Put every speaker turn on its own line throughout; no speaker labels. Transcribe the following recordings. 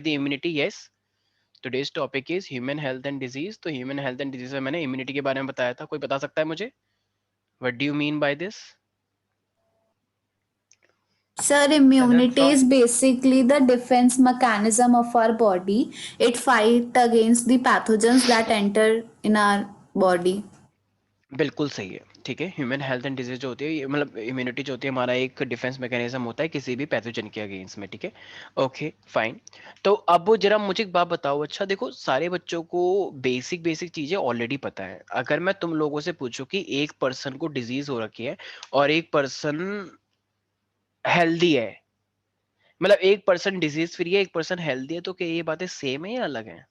The immunity, yes. Today's topic is human health and disease. तो human health and disease में मैंने immunity के बारे में बताया था। कोई बता सकता है मुझे what do you mean by this?
Sir, immunity is basically the defense mechanism of our body. It fights against the pathogens that enter in our body.
बिल्कुल सही है, ठीक है। ह्यूमन हेल्थ एंड डिजीज जो होती है, ये मतलब इम्यूनिटी जो होती है हमारा एक डिफेंस मैकेनिज्म होता है किसी भी पैथोजन के अगेंस्ट में, ठीक है। Okay fine. तो अब जरा मुझे एक बात बताओ, अच्छा देखो, सारे बच्चों को बेसिक बेसिक चीजें ऑलरेडी पता है। अगर मैं तुम लोगों से पूछूं कि एक पर्सन को डिजीज हो रखी है और एक पर्सन हेल्दी है, मतलब एक पर्सन डिजीज फ्री है एक पर्सन हेल्दी है, तो क्या ये बातें सेम है या अलग है?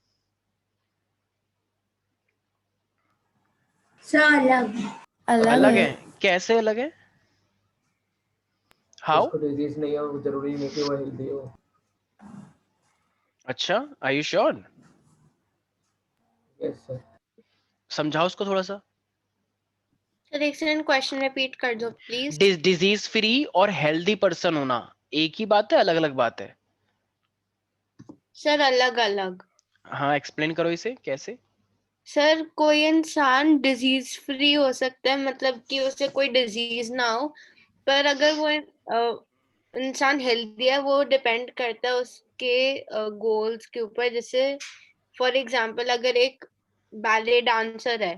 सर अलग।
अलग
अलग
है।
है। कैसे अलग है? हाउ?
जिसको डिजीज नहीं है वो जरूरी नहीं कि वो हेल्दी हो।
अच्छा, are you sure?
Yes sir.
समझाओ उसको थोड़ा सा।
सर एक सेकंड, क्वेश्चन रिपीट कर दो प्लीज।
डिजीज फ्री और हेल्दी पर्सन होना एक ही बात है, अलग अलग बात है?
सर अलग अलग।
हाँ, एक्सप्लेन करो इसे कैसे।
सर कोई इंसान डिजीज फ्री हो सकता है, मतलब कि उसे कोई डिजीज ना हो, पर अगर वो इंसान हेल्दी है, वो डिपेंड करता है उसके गोल्स के ऊपर। जैसे फॉर एग्जांपल, अगर एक बैले डांसर है,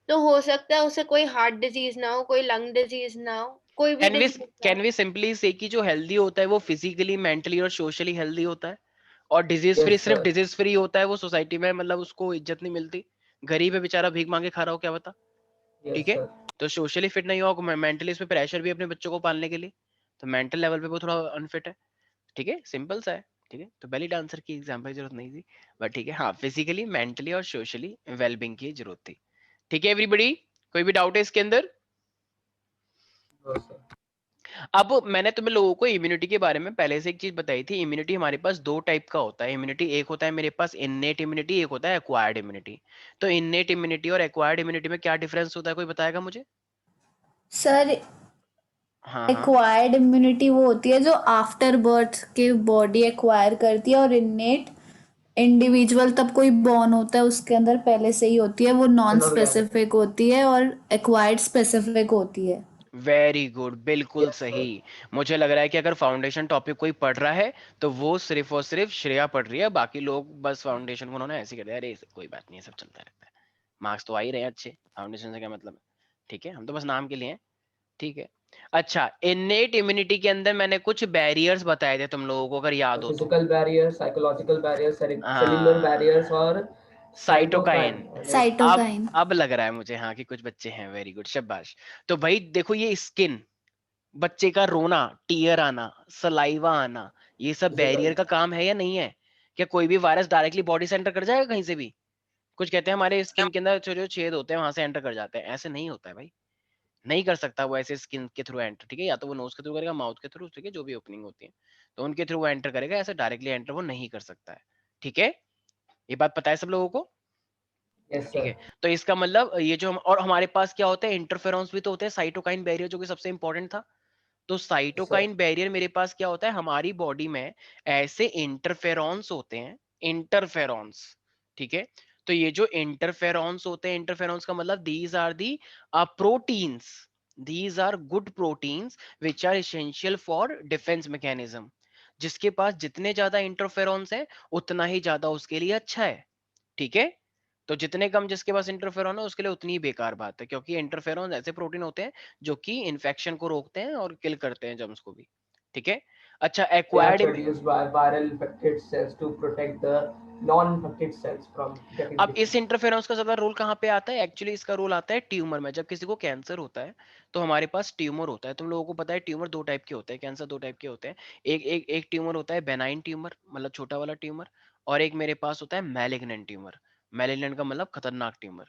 तो हो सकता है उसे कोई हार्ट डिजीज ना हो, कोई लंग डिजीज ना हो, कोई भी
कैन वी
डिजीज ना
कैन
हो।
वी सिंपली से कि जो हेल्दी होता है वो फिजिकली, मेंटली और सोशली हेल्दी होता है, और डिजीज फ्री
यस
सिर्फ
सर।
डिजीज फ्री होता है वो सोसाइटी में मतलब उसको इज्जत नहीं मिलती, गरीब है बेचारा, भीख मांगे खा रहा हो, क्या बता। ठीक
यस
है।
सर।
तो सोशली फिट नहीं होगा, मेंटली इस पे प्रेशर भी अपने बच्चों को पालने के लिए, तो मेंटल लेवल पे वो थोड़ा अनफिट है। ठीक है, सिंपल सा है। ठीक है, तो बेली डांसर की एग्जांपल की जरूरत नहीं थी, बट ठीक है, हाँ, फिजिकली, मेंटली और सोशली वेलबींग की जरूरत थी। ठीक है एवरीबॉडी, कोई भी डाउट है इसके अंदर?
No sir.
अब मैंने तुम्हें लोगों को इम्यूनिटी के बारे में पहले से एक चीज बताई थी। इम्यूनिटी हमारे पास दो टाइप का होता है इम्यूनिटी। एक होता है मेरे पास इननेट इम्यूनिटी, एक होता है एक्वायर्ड इम्यूनिटी। तो इननेट इम्यूनिटी और एक्वायर्ड इम्यूनिटी में क्या डिफरेंस होता है, कोई बताएगा मुझे?
सर,
हाँ हाँ।
एक्वायर्ड इम्यूनिटी वो होती है जो आफ्टर बर्थ के बॉडी एक्वायर करती है, और इननेट इंडिविजुअल तब कोई बॉर्न होता है उसके अंदर पहले से ही होती है, वो नॉन
इनऑर्गेनिक।
स्पेसिफिक होती है, और एक्वायर्ड स्पेसिफिक होती है।
वेरी गुड, बिल्कुल
यस
सही।
सर।
मुझे लग रहा है कि अगर फाउंडेशन टॉपिक कोई पढ़ रहा है तो वो सिर्फ और सिर्फ श्रेया पढ़ रही है, बाकी लोग बस फाउंडेशन को उन्होंने ऐसे कर दिया, अरे कोई बात नहीं है, सब चलता रहता है, मार्क्स तो आ ही रहे हैं अच्छे, फाउंडेशन से क्या मतलब है। ठीक है, हम तो बस नाम के लिए हैं। ठीक है। अच्छा, इननेट इम्यूनिटी के अंदर मैंने कुछ बैरियर्स बताए थे तुम लोगों को, अगर याद हो तो।
Physical barrier, psychological barrier, cellular barriers
हाँ,
और
साइटोकाइन।
साइटोकाइन।
अब
साइटोकाइन।
अब लग रहा है मुझे हाँ कि कुछ बच्चे हैं, वेरी गुड, शाबाश। तो भाई देखो, ये स्किन, बच्चे का रोना, टीयर आना, सलाइवा आना, ये सब
फिजिकल।
बैरियर का काम है या नहीं है? क्या कोई भी वायरस डायरेक्टली बॉडी से एंटर कर जाएगा कहीं से भी? कुछ कहते हैं हमारे स्किन के अंदर जो जो छेद होते हैं वहां से एंटर कर जाते हैं, ऐसे नहीं होता है भाई। नहीं कर सकता वो ऐसे स्किन के थ्रू एंटर, ठीक है, या तो वो नोज के थ्रू करेगा, माउथ के थ्रू, ठीक है, जो भी ओपनिंग होती है तो उनके थ्रू वो एंटर करेगा, ऐसे डायरेक्टली एंटर वो नहीं कर सकता है। ठीक है, ये बात पता है सब लोगों को?
यस
ठीक
सर।
है। तो इसका मतलब ये जो और हमारे पास क्या होता है, इंटरफेरॉन्स भी तो होते हैं, साइटोकाइन बैरियर जो कि सबसे इंपॉर्टेंट था। तो
यस सर।
साइटोकाइन बैरियर मेरे पास क्या होता है, हमारी बॉडी में ऐसे इंटरफेरॉन्स होते हैं, इंटरफेरॉन्स। ठीक है। तो ये जो इंटरफेरॉन्स होते हैं, इंटरफेरॉन्स का मतलब these are the proteins, these are good proteins which are essential for defence mechanism. जिसके पास जितने ज्यादा इंटरफेरॉन्स है उतना ही ज्यादा उसके लिए अच्छा है। ठीक है। तो जितने कम जिसके पास इंटरफेरॉन है उसके लिए उतनी ही बेकार बात है, क्योंकि इंटरफेरॉन ऐसे प्रोटीन होते हैं जो कि इन्फेक्शन को रोकते हैं और किल करते हैं जर्म्स को भी। ठीक है। अच्छा,
They are
acquired.
produced by viral infected cells to protect the non-infected cells from getting
अब इस
disease.
इंटरफेरेंस का ज्यादा रोल कहाँ पे आता है, एक्चुअली इसका रोल आता है ट्यूमर में। जब किसी को कैंसर होता है तो हमारे पास ट्यूमर होता है। तुम लोगों को पता है ट्यूमर दो टाइप के होते हैं, कैंसर दो टाइप के होते हैं। एक ट्यूमर होता है बेनाइन ट्यूमर, मतलब छोटा वाला ट्यूमर, और एक मेरे पास होता है मैलिग्नेंट ट्यूमर। मैलिग्नेंट का मतलब खतरनाक ट्यूमर।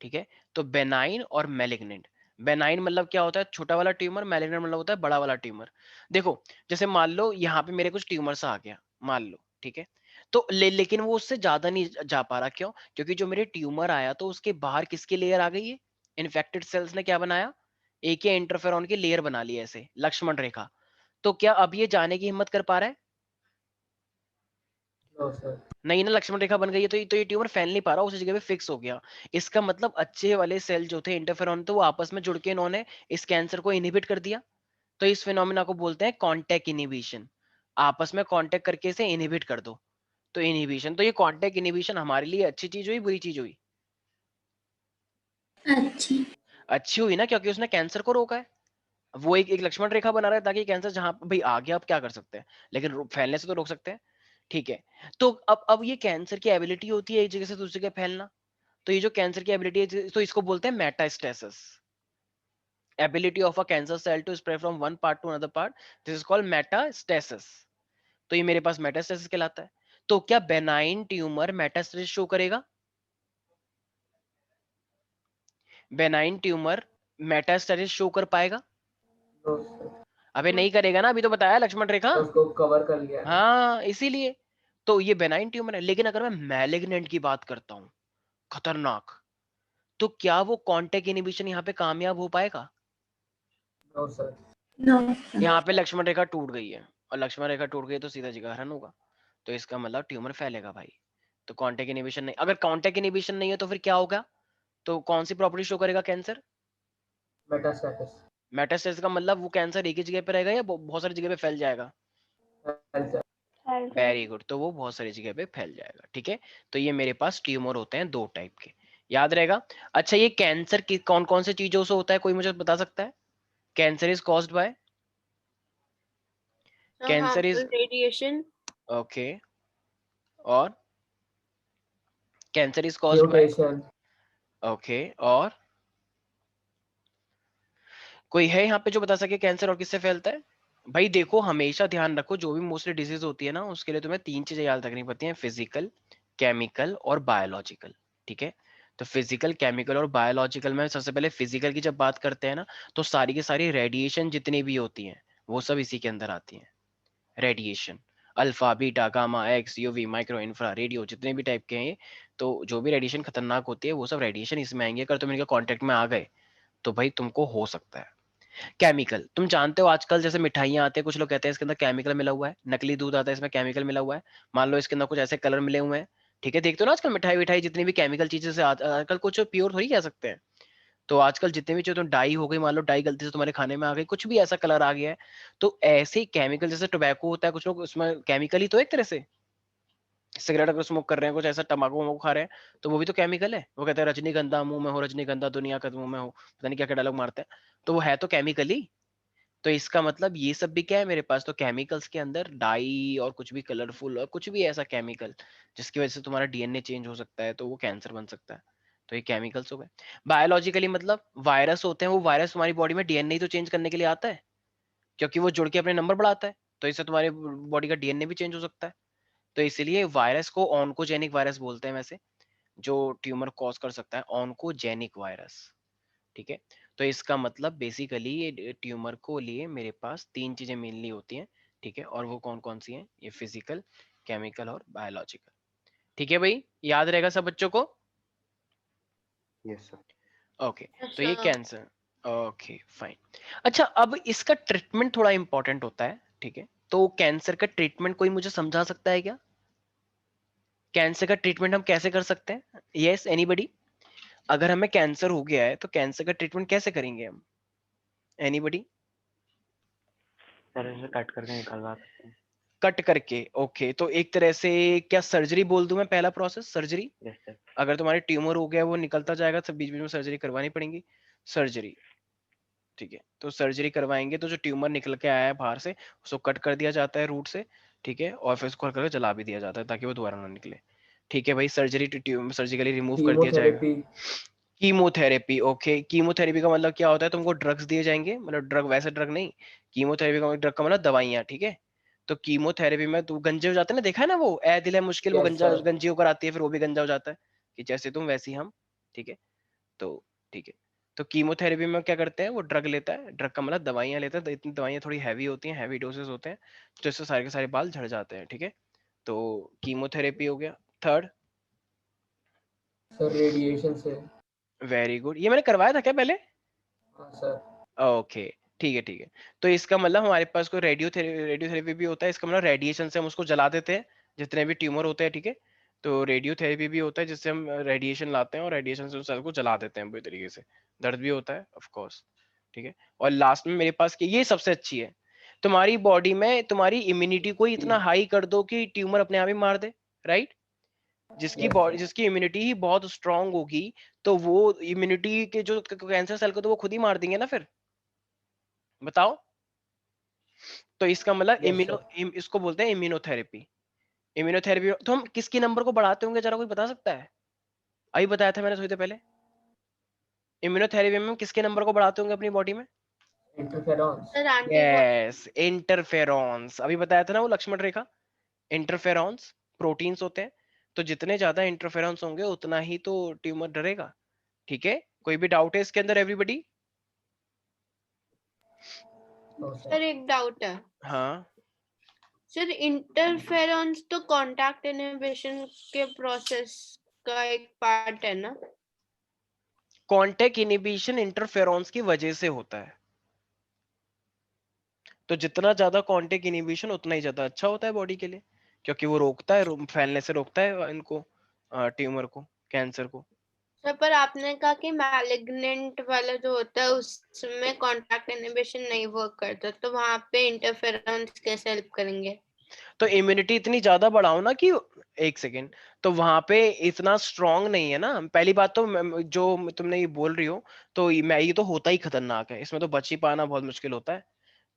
ठीक है। तो बेनाइन और मैलिग्नेंट, बेनाइन मतलब क्या होता है, छोटा वाला ट्यूमर, मैलिग्नेंट मतलब होता है बड़ा वाला ट्यूमर। देखो, जैसे मान लो यहाँ पे मेरे कुछ ट्यूमर सा आ गया, मान लो, ठीक है, तो लेकिन वो उससे ज्यादा नहीं जा पा रहा, क्यों? क्योंकि जो मेरे ट्यूमर आया तो उसके बाहर किसकी लेयर आ गई है, इन्फेक्टेड सेल्स ने क्या बनाया, एक या इंटरफेरॉन की लेयर बना ली, ऐसे लक्ष्मण रेखा। तो क्या अब ये जाने की हिम्मत कर पा रहा है?
No, sir.
नहीं ना, लक्ष्मण रेखा बन गई है तो ये ट्यूमर फैल नहीं पा रहा, उसी जगह पे फिक्स हो गया। इसका मतलब अच्छे वाले सेल जो थे इंटरफेरॉन, तो वो आपस में जुड़ के इन्होंने इस कैंसर को इनहिबिट कर दिया। तो इस फिनोमिना को बोलते हैं कांटेक्ट इनहिबिशन। आपस में कांटेक्ट करके इसे इनहिबिट कर दो, तो इनहिबिशन। तो ये कांटेक्ट इनहिबिशन हमारे लिए अच्छी चीज हुई, बुरी चीज हुई?
अच्छी।
अच्छी हुई ना, क्योंकि उसने कैंसर को रोका है। वो एक लक्ष्मण रेखा बना रहा है ताकि कैंसर जहां भाई आ गया, अब क्या कर सकते हैं, लेकिन फैलने से तो रोक सकते हैं। ठीक है, तो अब ये कैंसर की एबिलिटी होती है एक जगह से दूसरी जगह फैलना। तो ये जो कैंसर की एबिलिटी है, तो इसको बोलते हैं metastasis. Ability of a cancer cell to spread from one part to another part, this is called metastasis. तो ये मेरे पास मेटास्टेसिस कहलाता है। तो क्या बेनाइन ट्यूमर मेटास्टेसिस शो करेगा? बेनाइन ट्यूमर मेटास्टेसिस शो कर पाएगा?
No, sir.
अबे नहीं करेगा ना, अभी तो बताया लक्ष्मण रेखा।
तो उसको कवर कर लिया है।
हाँ, इसीलिए तो ये बेनाइन ट्यूमर है। लेकिन अगर मैं मैलिग्नेंट की बात करता हूं, खतरनाक, तो क्या वो कॉन्टेक्ट इनहिबिशन यहाँ पे कामयाब हो पाएगा?
No, sir.
No.
यहाँ पे लक्ष्मण रेखा टूट गई है, और लक्ष्मण रेखा टूट गई तो सीधा जिगरहरण होगा। तो इसका मतलब ट्यूमर फैलेगा भाई। तो कॉन्टेक्ट इनहिबिशन नहीं, अगर कॉन्टेक्ट इनहिबिशन नहीं है तो फिर क्या होगा? तो कौन सी प्रॉपर्टी शो करेगा कैंसर?
Metastasis.
मेटास्टेसिस का मतलब वो कैंसर एक ही जगह पे रहेगा या बहुत सारी जगह पे फैल जाएगा?
Cancer.
वेरी गुड, तो वो बहुत सारी जगह पे फैल जाएगा। ठीक है, तो ये मेरे पास ट्यूमर होते हैं दो टाइप के, याद रहेगा। अच्छा, ये कैंसर की कौन कौन से चीजों से होता है, कोई मुझे बता सकता है? Cancer is caused by, cancer
harmful
is,
radiation,
okay, और cancer is caused by,
Mutation.
Okay, और कोई है यहाँ पे जो बता सके कैंसर और किससे फैलता है? भाई देखो, हमेशा ध्यान रखो, जो भी मोस्टली डिजीज होती है ना, उसके लिए तुम्हें तीन चीजें याद रखनी पड़ती हैं: फिजिकल, केमिकल और बायोलॉजिकल। ठीक है, तो फिजिकल, केमिकल और बायोलॉजिकल में सबसे पहले फिजिकल की जब बात करते हैं ना, तो सारी की सारी रेडिएशन जितनी भी होती हैं वो सब इसी के अंदर आती हैं। Radiation, alpha, beta, gamma, x, UV, micro, infra, radio, जितने भी टाइप के हैं ये, तो जो भी रेडिएशन खतरनाक होती है वो सब रेडिएशन इसमें आएंगे। अगर तुम इनके कांटेक्ट में आ गए तो भाई तुमको हो सकता है। केमिकल, तुम जानते हो आजकल जैसे मिठाइयाँ आती है, कुछ लोग कहते हैं इसके अंदर केमिकल मिला हुआ है, नकली दूध आता है इसमें केमिकल मिला हुआ है, मान लो इसके अंदर कुछ ऐसे कलर मिले हुए हैं। ठीक है, देखते हो ना आजकल मिठाई विठाई जितनी भी केमिकल चीजें से आजकल कुछ प्योर थोड़ी कह सकते हैं। तो आजकल जितने भी चीजें, तुम डाई हो गई, मान लो डाई गलती से तुम्हारे खाने में आ गई, कुछ भी ऐसा कलर आ गया है, तो ऐसे ही केमिकल, जैसे टोबैको होता है, कुछ लोग उसमें केमिकल ही तो एक तरह से, सिगरेट अगर स्मोक कर रहे हैं, कुछ ऐसा तंबाकू वम्बाकू खा रहे हैं, तो वो भी तो केमिकल है। वो कहते हैं रजनीगंधा मुंह में हो, रजनीगंधा दुनिया का मुंह में हो, पता नहीं क्या क्या डायलॉग मारते हैं, तो वो है तो केमिकल ही। तो इसका मतलब ये सब भी क्या है मेरे पास, तो केमिकल्स के अंदर डाई और कुछ भी कलरफुल और कुछ भी ऐसा केमिकल जिसकी वजह से तुम्हारा डीएनए चेंज हो सकता है, तो वो कैंसर बन सकता है। तो ये केमिकल्स हो गए। बायोलॉजिकली मतलब वायरस होते हैं, वो वायरस तुम्हारी बॉडी में डीएनए तो चेंज करने के लिए आता है, क्योंकि वो जुड़ के अपने नंबर बढ़ाता है, तो इससे तुम्हारी बॉडी का डीएनए भी चेंज हो सकता है। तो इसीलिए वायरस को ऑन्कोजेनिक वायरस बोलते हैं वैसे, जो ट्यूमर कॉज कर सकता है, ऑन्कोजेनिक वायरस। ठीक है, तो इसका मतलब बेसिकली ये ट्यूमर को लिए मेरे पास तीन चीजें मेनली होती हैं। ठीक है, और वो कौन कौन सी हैं? ये फिजिकल, केमिकल और बायोलॉजिकल। ठीक है भाई, याद रहेगा सब बच्चों को?
Yes sir.
ओके, तो ये
अच्छा
कैंसर, ओके फाइन। अच्छा, अब इसका ट्रीटमेंट थोड़ा इंपॉर्टेंट होता है। ठीक है, तो कैंसर का ट्रीटमेंट कोई मुझे समझा सकता है क्या? कैंसर का ट्रीटमेंट हम कैसे कर सकते हैं? Yes, anybody? अगर हमें कैंसर हो गया है तो कैंसर का ट्रीटमेंट कैसे करेंगे हम? एनीबडी?
सर इसे कट करके निकलवा सकते हैं।
कट करके, ओके, तो एक तरह से क्या सर्जरी बोल दूं मैं? पहला प्रोसेस सर्जरी।
Yes sir.
अगर तुम्हारे ट्यूमर हो गया, वो निकलता जाएगा, तो बीच बीच में सर्जरी करवानी पड़ेगी, सर्जरी। ठीक है, तो सर्जरी करवाएंगे, तो जो ट्यूमर निकल के आया है बाहर से, उसको कट कर दिया जाता है रूट से। ठीक है, और फिर उसको करके जला भी दिया जाता है ताकि वो दोबारा ना निकले। ठीक है भाई, सर्जरी ट्यूमर सर्जिकली रिमूव कर दिया जाएगा।
Chemotherapy.
कीमोथेरेपी, ओके, कीमोथेरेपी का मतलब क्या होता है? तुमको ड्रग्स दिए जाएंगे, मतलब ड्रग वैसे ड्रग नहीं, कीमोथेरेपी का ड्रग का मतलब दवाइयाँ। ठीक है, तो कीमोथेरेपी में तू गंजे हो जाते हैं ना, देखा है ना वो ए दिल है मुश्किल, वो
Yes,
गंजा
sir.
गंजी होकर आती है, फिर वो भी गंजा हो जाता है, कि जैसे तुम वैसे ही हम। ठीक है, तो ठीक है, तो कीमोथेरेपी में क्या करते हैं, वो ड्रग लेता है, ड्रग का मतलब दवाइयाँ लेता है, तो इतनी दवाइयाँ थोड़ी हैवी होती हैं, हैवी डोसेस होते हैं, तो इससे सारे के सारे बाल झड़ जाते हैं। ठीक है, तो कीमोथेरेपी हो गया। थर्ड,
Sir, radiation से.
वेरी गुड, ये मैंने करवाया था क्या पहले?
हाँ sir.
ओके, ठीक है ठीक है। तो इसका मतलब हमारे पास कोई रेडियोथेरेपी भी होता है, इसका मतलब रेडिएशन से हम उसको जला देते हैं, जितने भी ट्यूमर होते हैं, ठीक है, तो रेडियोथेरेपी भी होता है जिससे हम रेडिएशन लाते हैं और रेडिएशन से उस सेल को जला देते हैं बुरी तरीके से। दर्द भी होता है ऑफ कोर्स, ठीक है। और लास्ट में मेरे पास ये सबसे अच्छी है, तुम्हारी बॉडी में तुम्हारी इम्यूनिटी को इतना हाई कर दो कि ट्यूमर अपने आप ही मार दे, राइट। जिसकी
Yes,
बॉडी
sir.
जिसकी इम्यूनिटी ही बहुत स्ट्रांग होगी, तो वो इम्यूनिटी के जो कैंसर सेल को तो वो खुद ही मार देंगे ना फिर, बताओ। तो इसका मतलब
Yes, sir.
इसको बोलते हैं इम्यूनोथेरेपी। इम्यूनोथेरेपी तो हम किसकी नंबर को बढ़ाते होंगे, जरा कोई बता सकता है? अभी बताया था मैंने थोड़ी देर पहले, इम्यूनोथेरेपी में हम किसके नंबर को बढ़ाते होंगे अपनी बॉडी में?
Interferons.
Sir antibody.
Yes, interferons, अभी बताया था ना वो लक्ष्मण रेखा। इंटरफेरॉन्स प्रोटीन्स होते हैं, तो जितने ज्यादा इंटरफेरॉन्स होंगे उतना ही तो ट्यूमर डरेगा, ठीक है। कोई भी डाउट है इसके अंदर एवरीबॉडी?
No, sir.
सर एक डाउट है
हाँ,
सर, इंटरफेरॉन्स तो कांटेक्ट इनहिबिशन के प्रोसेस का एक पार्ट है ना?
कांटेक्ट इनहिबिशन इंटरफेरॉन्स की वजह से होता है, तो जितना ज्यादा कांटेक्ट इनहिबिशन उतना ही ज्यादा अच्छा होता है बॉडी के लिए, क्योंकि वो रोकता है, फैलने से रोकता है इनको, ट्यूमर को, कैंसर को।
सर पर आपने कहा कि मैलिग्नेंट वाला जो होता है उसमें कांटेक्ट इनहिबिशन नहीं वर्क करता, तो वहां पे इंटरफेरॉन्स कैसे हेल्प करेंगे?
तो इम्यूनिटी इतनी ज्यादा बढ़ाओ ना कि, एक सेकेंड, तो वहां पे इतना स्ट्रांग नहीं है ना। पहली बात तो जो तुमने ये बोल रही हो, तो ये तो होता ही खतरनाक है, इसमें तो बच ही पाना बहुत मुश्किल होता है,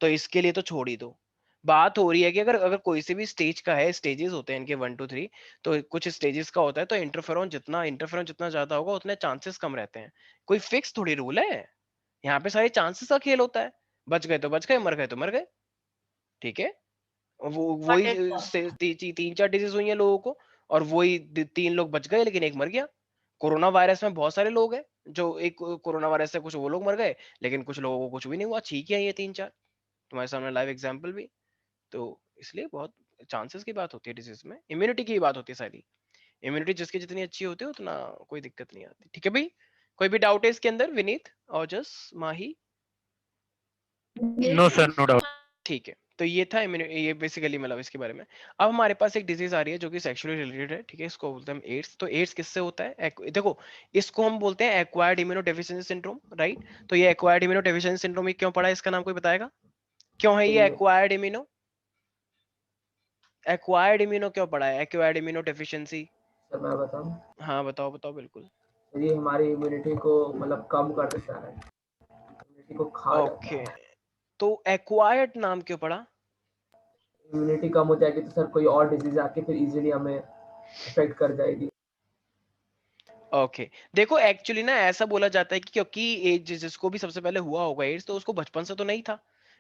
तो इसके लिए तो छोड़ ही दो। बात हो रही है कि अगर अगर कोई से भी स्टेज का है, स्टेजेस होते हैं इनके 1 2 3, तो कुछ स्टेजेस का होता है, तो इंटरफेरॉन जितना ज्यादा होगा उतने चांसेस कम रहते हैं। कोई फिक्स थोड़ी रूल है, यहाँ पे सारे चांसेस का खेल होता है। बच गए तो बच गए, मर गए तो मर गए, ठीक है। वो
Got
वही
it, sir.
3 4 डिजीज हुई है लोगों को, और वही 3 लोग बच गए लेकिन एक मर गया। कोरोना वायरस में बहुत सारे लोग हैं जो, एक कोरोना वायरस से कुछ वो लोग मर गए, लेकिन कुछ लोगों को कुछ भी नहीं हुआ, ठीक है, ये 3 4 तुम्हारे सामने लाइव एग्जाम्पल भी। तो इसलिए बहुत चांसेस की बात होती है डिजीज में, इम्यूनिटी की बात होती है सारी। इम्यूनिटी जिसकी जितनी अच्छी होती है उतना कोई दिक्कत नहीं आती, ठीक है भाई। कोई भी डाउट है इसके अंदर, विनीत और जस माही?
No sir, no doubt.
ठीक है, तो ये था ये बेसिकली मतलब इसके बारे में। अब हमारे पास एक डिजीज आ रही है जो कि सेक्सुअली रिलेटेड है, ठीक है, इसको बोलते हैं हम एड्स। तो एड्स किससे होता है? देखो, इसको हम बोलते हैं एक्वायर्ड इम्यूनोडेफिशिएंसी सिंड्रोम, राइट। तो ये एक्वायर्ड इम्यूनोडेफिशिएंसी सिंड्रोम ये क्यों पड़ा है, इसका नाम कोई बताएगा? क्यों है ये एक्वायर्ड इम्यूनो क्यों पड़ा है, एक्वायर्ड इम्यूनोडेफिशिएंसी?
सर मैं बताऊं,
हाँ बताओ बताओ बिल्कुल।
ये हमारी इम्यूनिटी को मतलब कम कर देता है, इम्यूनिटी को खा जाता
ओके,
है।
तो एक्वायर्ड नाम क्यों पड़ा?
इम्यूनिटी कम हो जाएगी तो सर कोई और डिजीज आके फिर इजीली हमें अफेक्ट कर जाएगी।
ओके, देखो एक्चुअली ना ऐसा बोला जाता है कि क्योंकि जिसको भी सबसे पहले हुआ होगा एड्स, तो उसको बचपन से तो नहीं था।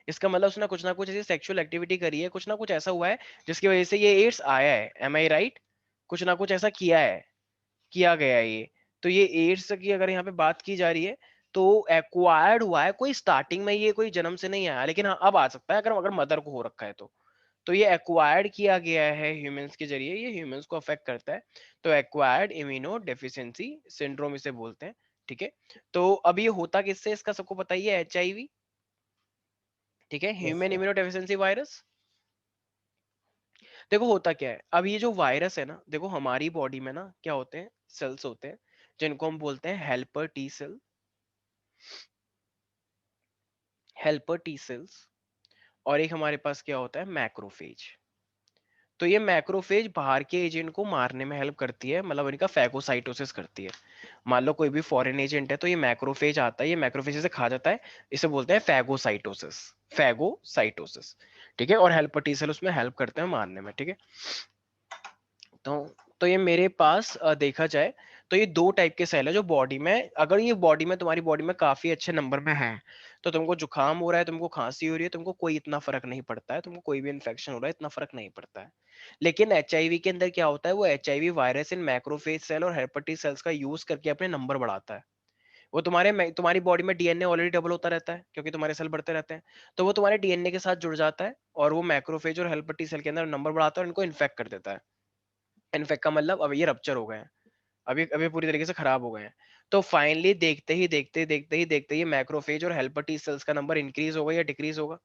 इसका मतलब उसने कुछ ना कुछ ऐसी सेक्सुअल एक्टिविटी करी है, कुछ ना कुछ ऐसा हुआ है जिसकी वजह से ये एड्स आया है, एम आई राइट? कुछ ना कुछ ऐसा किया है, किया गया है ये। तो ये एड्स की अगर यहाँ पे बात की जा रही है, तो एक्वायर्ड हुआ है, कोई स्टार्टिंग में ये कोई जन्म से नहीं आया, लेकिन हाँ अब आ सकता है अगर अगर मदर को हो रखा है तो ये एक्वायर्ड किया गया है ह्यूमंस के जरिए, ये ह्यूमंस को अफेक्ट करता है। तो एक्वायर्ड इम्यूनो डेफिशिएंसी सिंड्रोम इसे बोलते हैं, ठीक है। तो अब ये होता किससे, इसका सबको पता ही है, एचआईवी, ठीक है,
yes
human
sir.
Immuno deficiency virus. देखो होता क्या है, अब ये जो वायरस है ना, देखो हमारी बॉडी में ना क्या होते हैं, सेल्स होते हैं जिनको हम बोलते हैं helper T cell, helper T cells. और एक हमारे पास क्या होता है, मैक्रोफेज। तो ये मैक्रोफेज बाहर के एजेंट को मारने में हेल्प करती है, मतलब इनका फैगोसाइटोसिस करती है। मान लो कोई भी फॉरेन एजेंट है तो ये मैक्रोफेज आता है, ये मैक्रोफेज से खा जाता है, इसे बोलते हैं फैगोसाइटोसिस, फैगोसाइटोसिस, ठीक है। और हेल्पर टी सेल उसमें हेल्प करते हैं मारने में, ठीक है। तो ये मेरे पास देखा जाए तो ये 2 टाइप के सेल है जो बॉडी में, अगर ये बॉडी में तुम्हारी बॉडी में काफी अच्छे नंबर में है, तो तुमको जुकाम हो रहा है, तुमको खांसी हो रही है, तुमको कोई इतना फर्क नहीं पड़ता है, तुमको कोई भी इन्फेक्शन हो रहा है इतना फर्क नहीं पड़ता है। लेकिन एचआईवी के अंदर क्या होता है, वो HIV virus in macrophage cell और हेल्पर सेल्स का यूज करके अपने नंबर बढ़ाता है। वो तुम्हारी बॉडी में डीएनए ऑलरेडी डबल होता रहता है क्योंकि तुम्हारे सेल बढ़ते रहते हैं, तो वो तुम्हारे डीएनए के साथ जुड़ जाता है और वो मैक्रोफेज और हेल्पर सेल के अंदर नंबर बढ़ाता है और इनको इन्फेक्ट कर देता है। इनफेक्ट का मतलब अब ये रप्चर हो गए हैं, अभी पूरी तरीके से खराब हो गए हैं। तो फाइनली देखते ही ये मैक्रोफेज और हेल्पर टी सेल्स का नंबर इंक्रीज होगा या डिक्रीज होगा?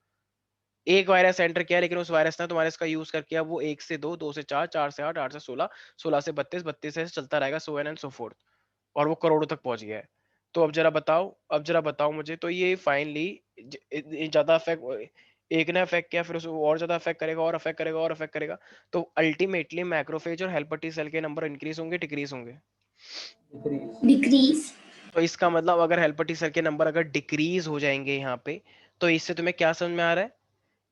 एक वायरस एंटर किया, लेकिन उस वायरस ने तुम्हारे इसका यूज करके अब वो 1 से 2, 2 से 4, 4 से 8, 8 से 16, 16 से 32, 32 से ऐसे चलता रहेगा, सो एंड सो फोर्थ, और वो करोड़ों तक पहुंच गया है। तो अब जरा बताओ मुझे, तो ये फाइनली ज्यादा अफेक्ट, एक ने अफेक्ट किया, फिर उसको और ज्यादा अफेक्ट करेगा, और अफेक्ट करेगा, और अफेक्ट करेगा, तो अल्टीमेटली मैक्रोफेज और हेल्पर टी सेल के नंबर इंक्रीज होंगे, डिक्रीज होंगे?
डिक्रीज।
डिक्रीज।
तो इसका मतलब अगर हेल्पर टी सेल के नंबर अगर डिक्रीज हो जाएंगे यहाँ पे, तो इससे तुम्हें क्या समझ में आ रहा है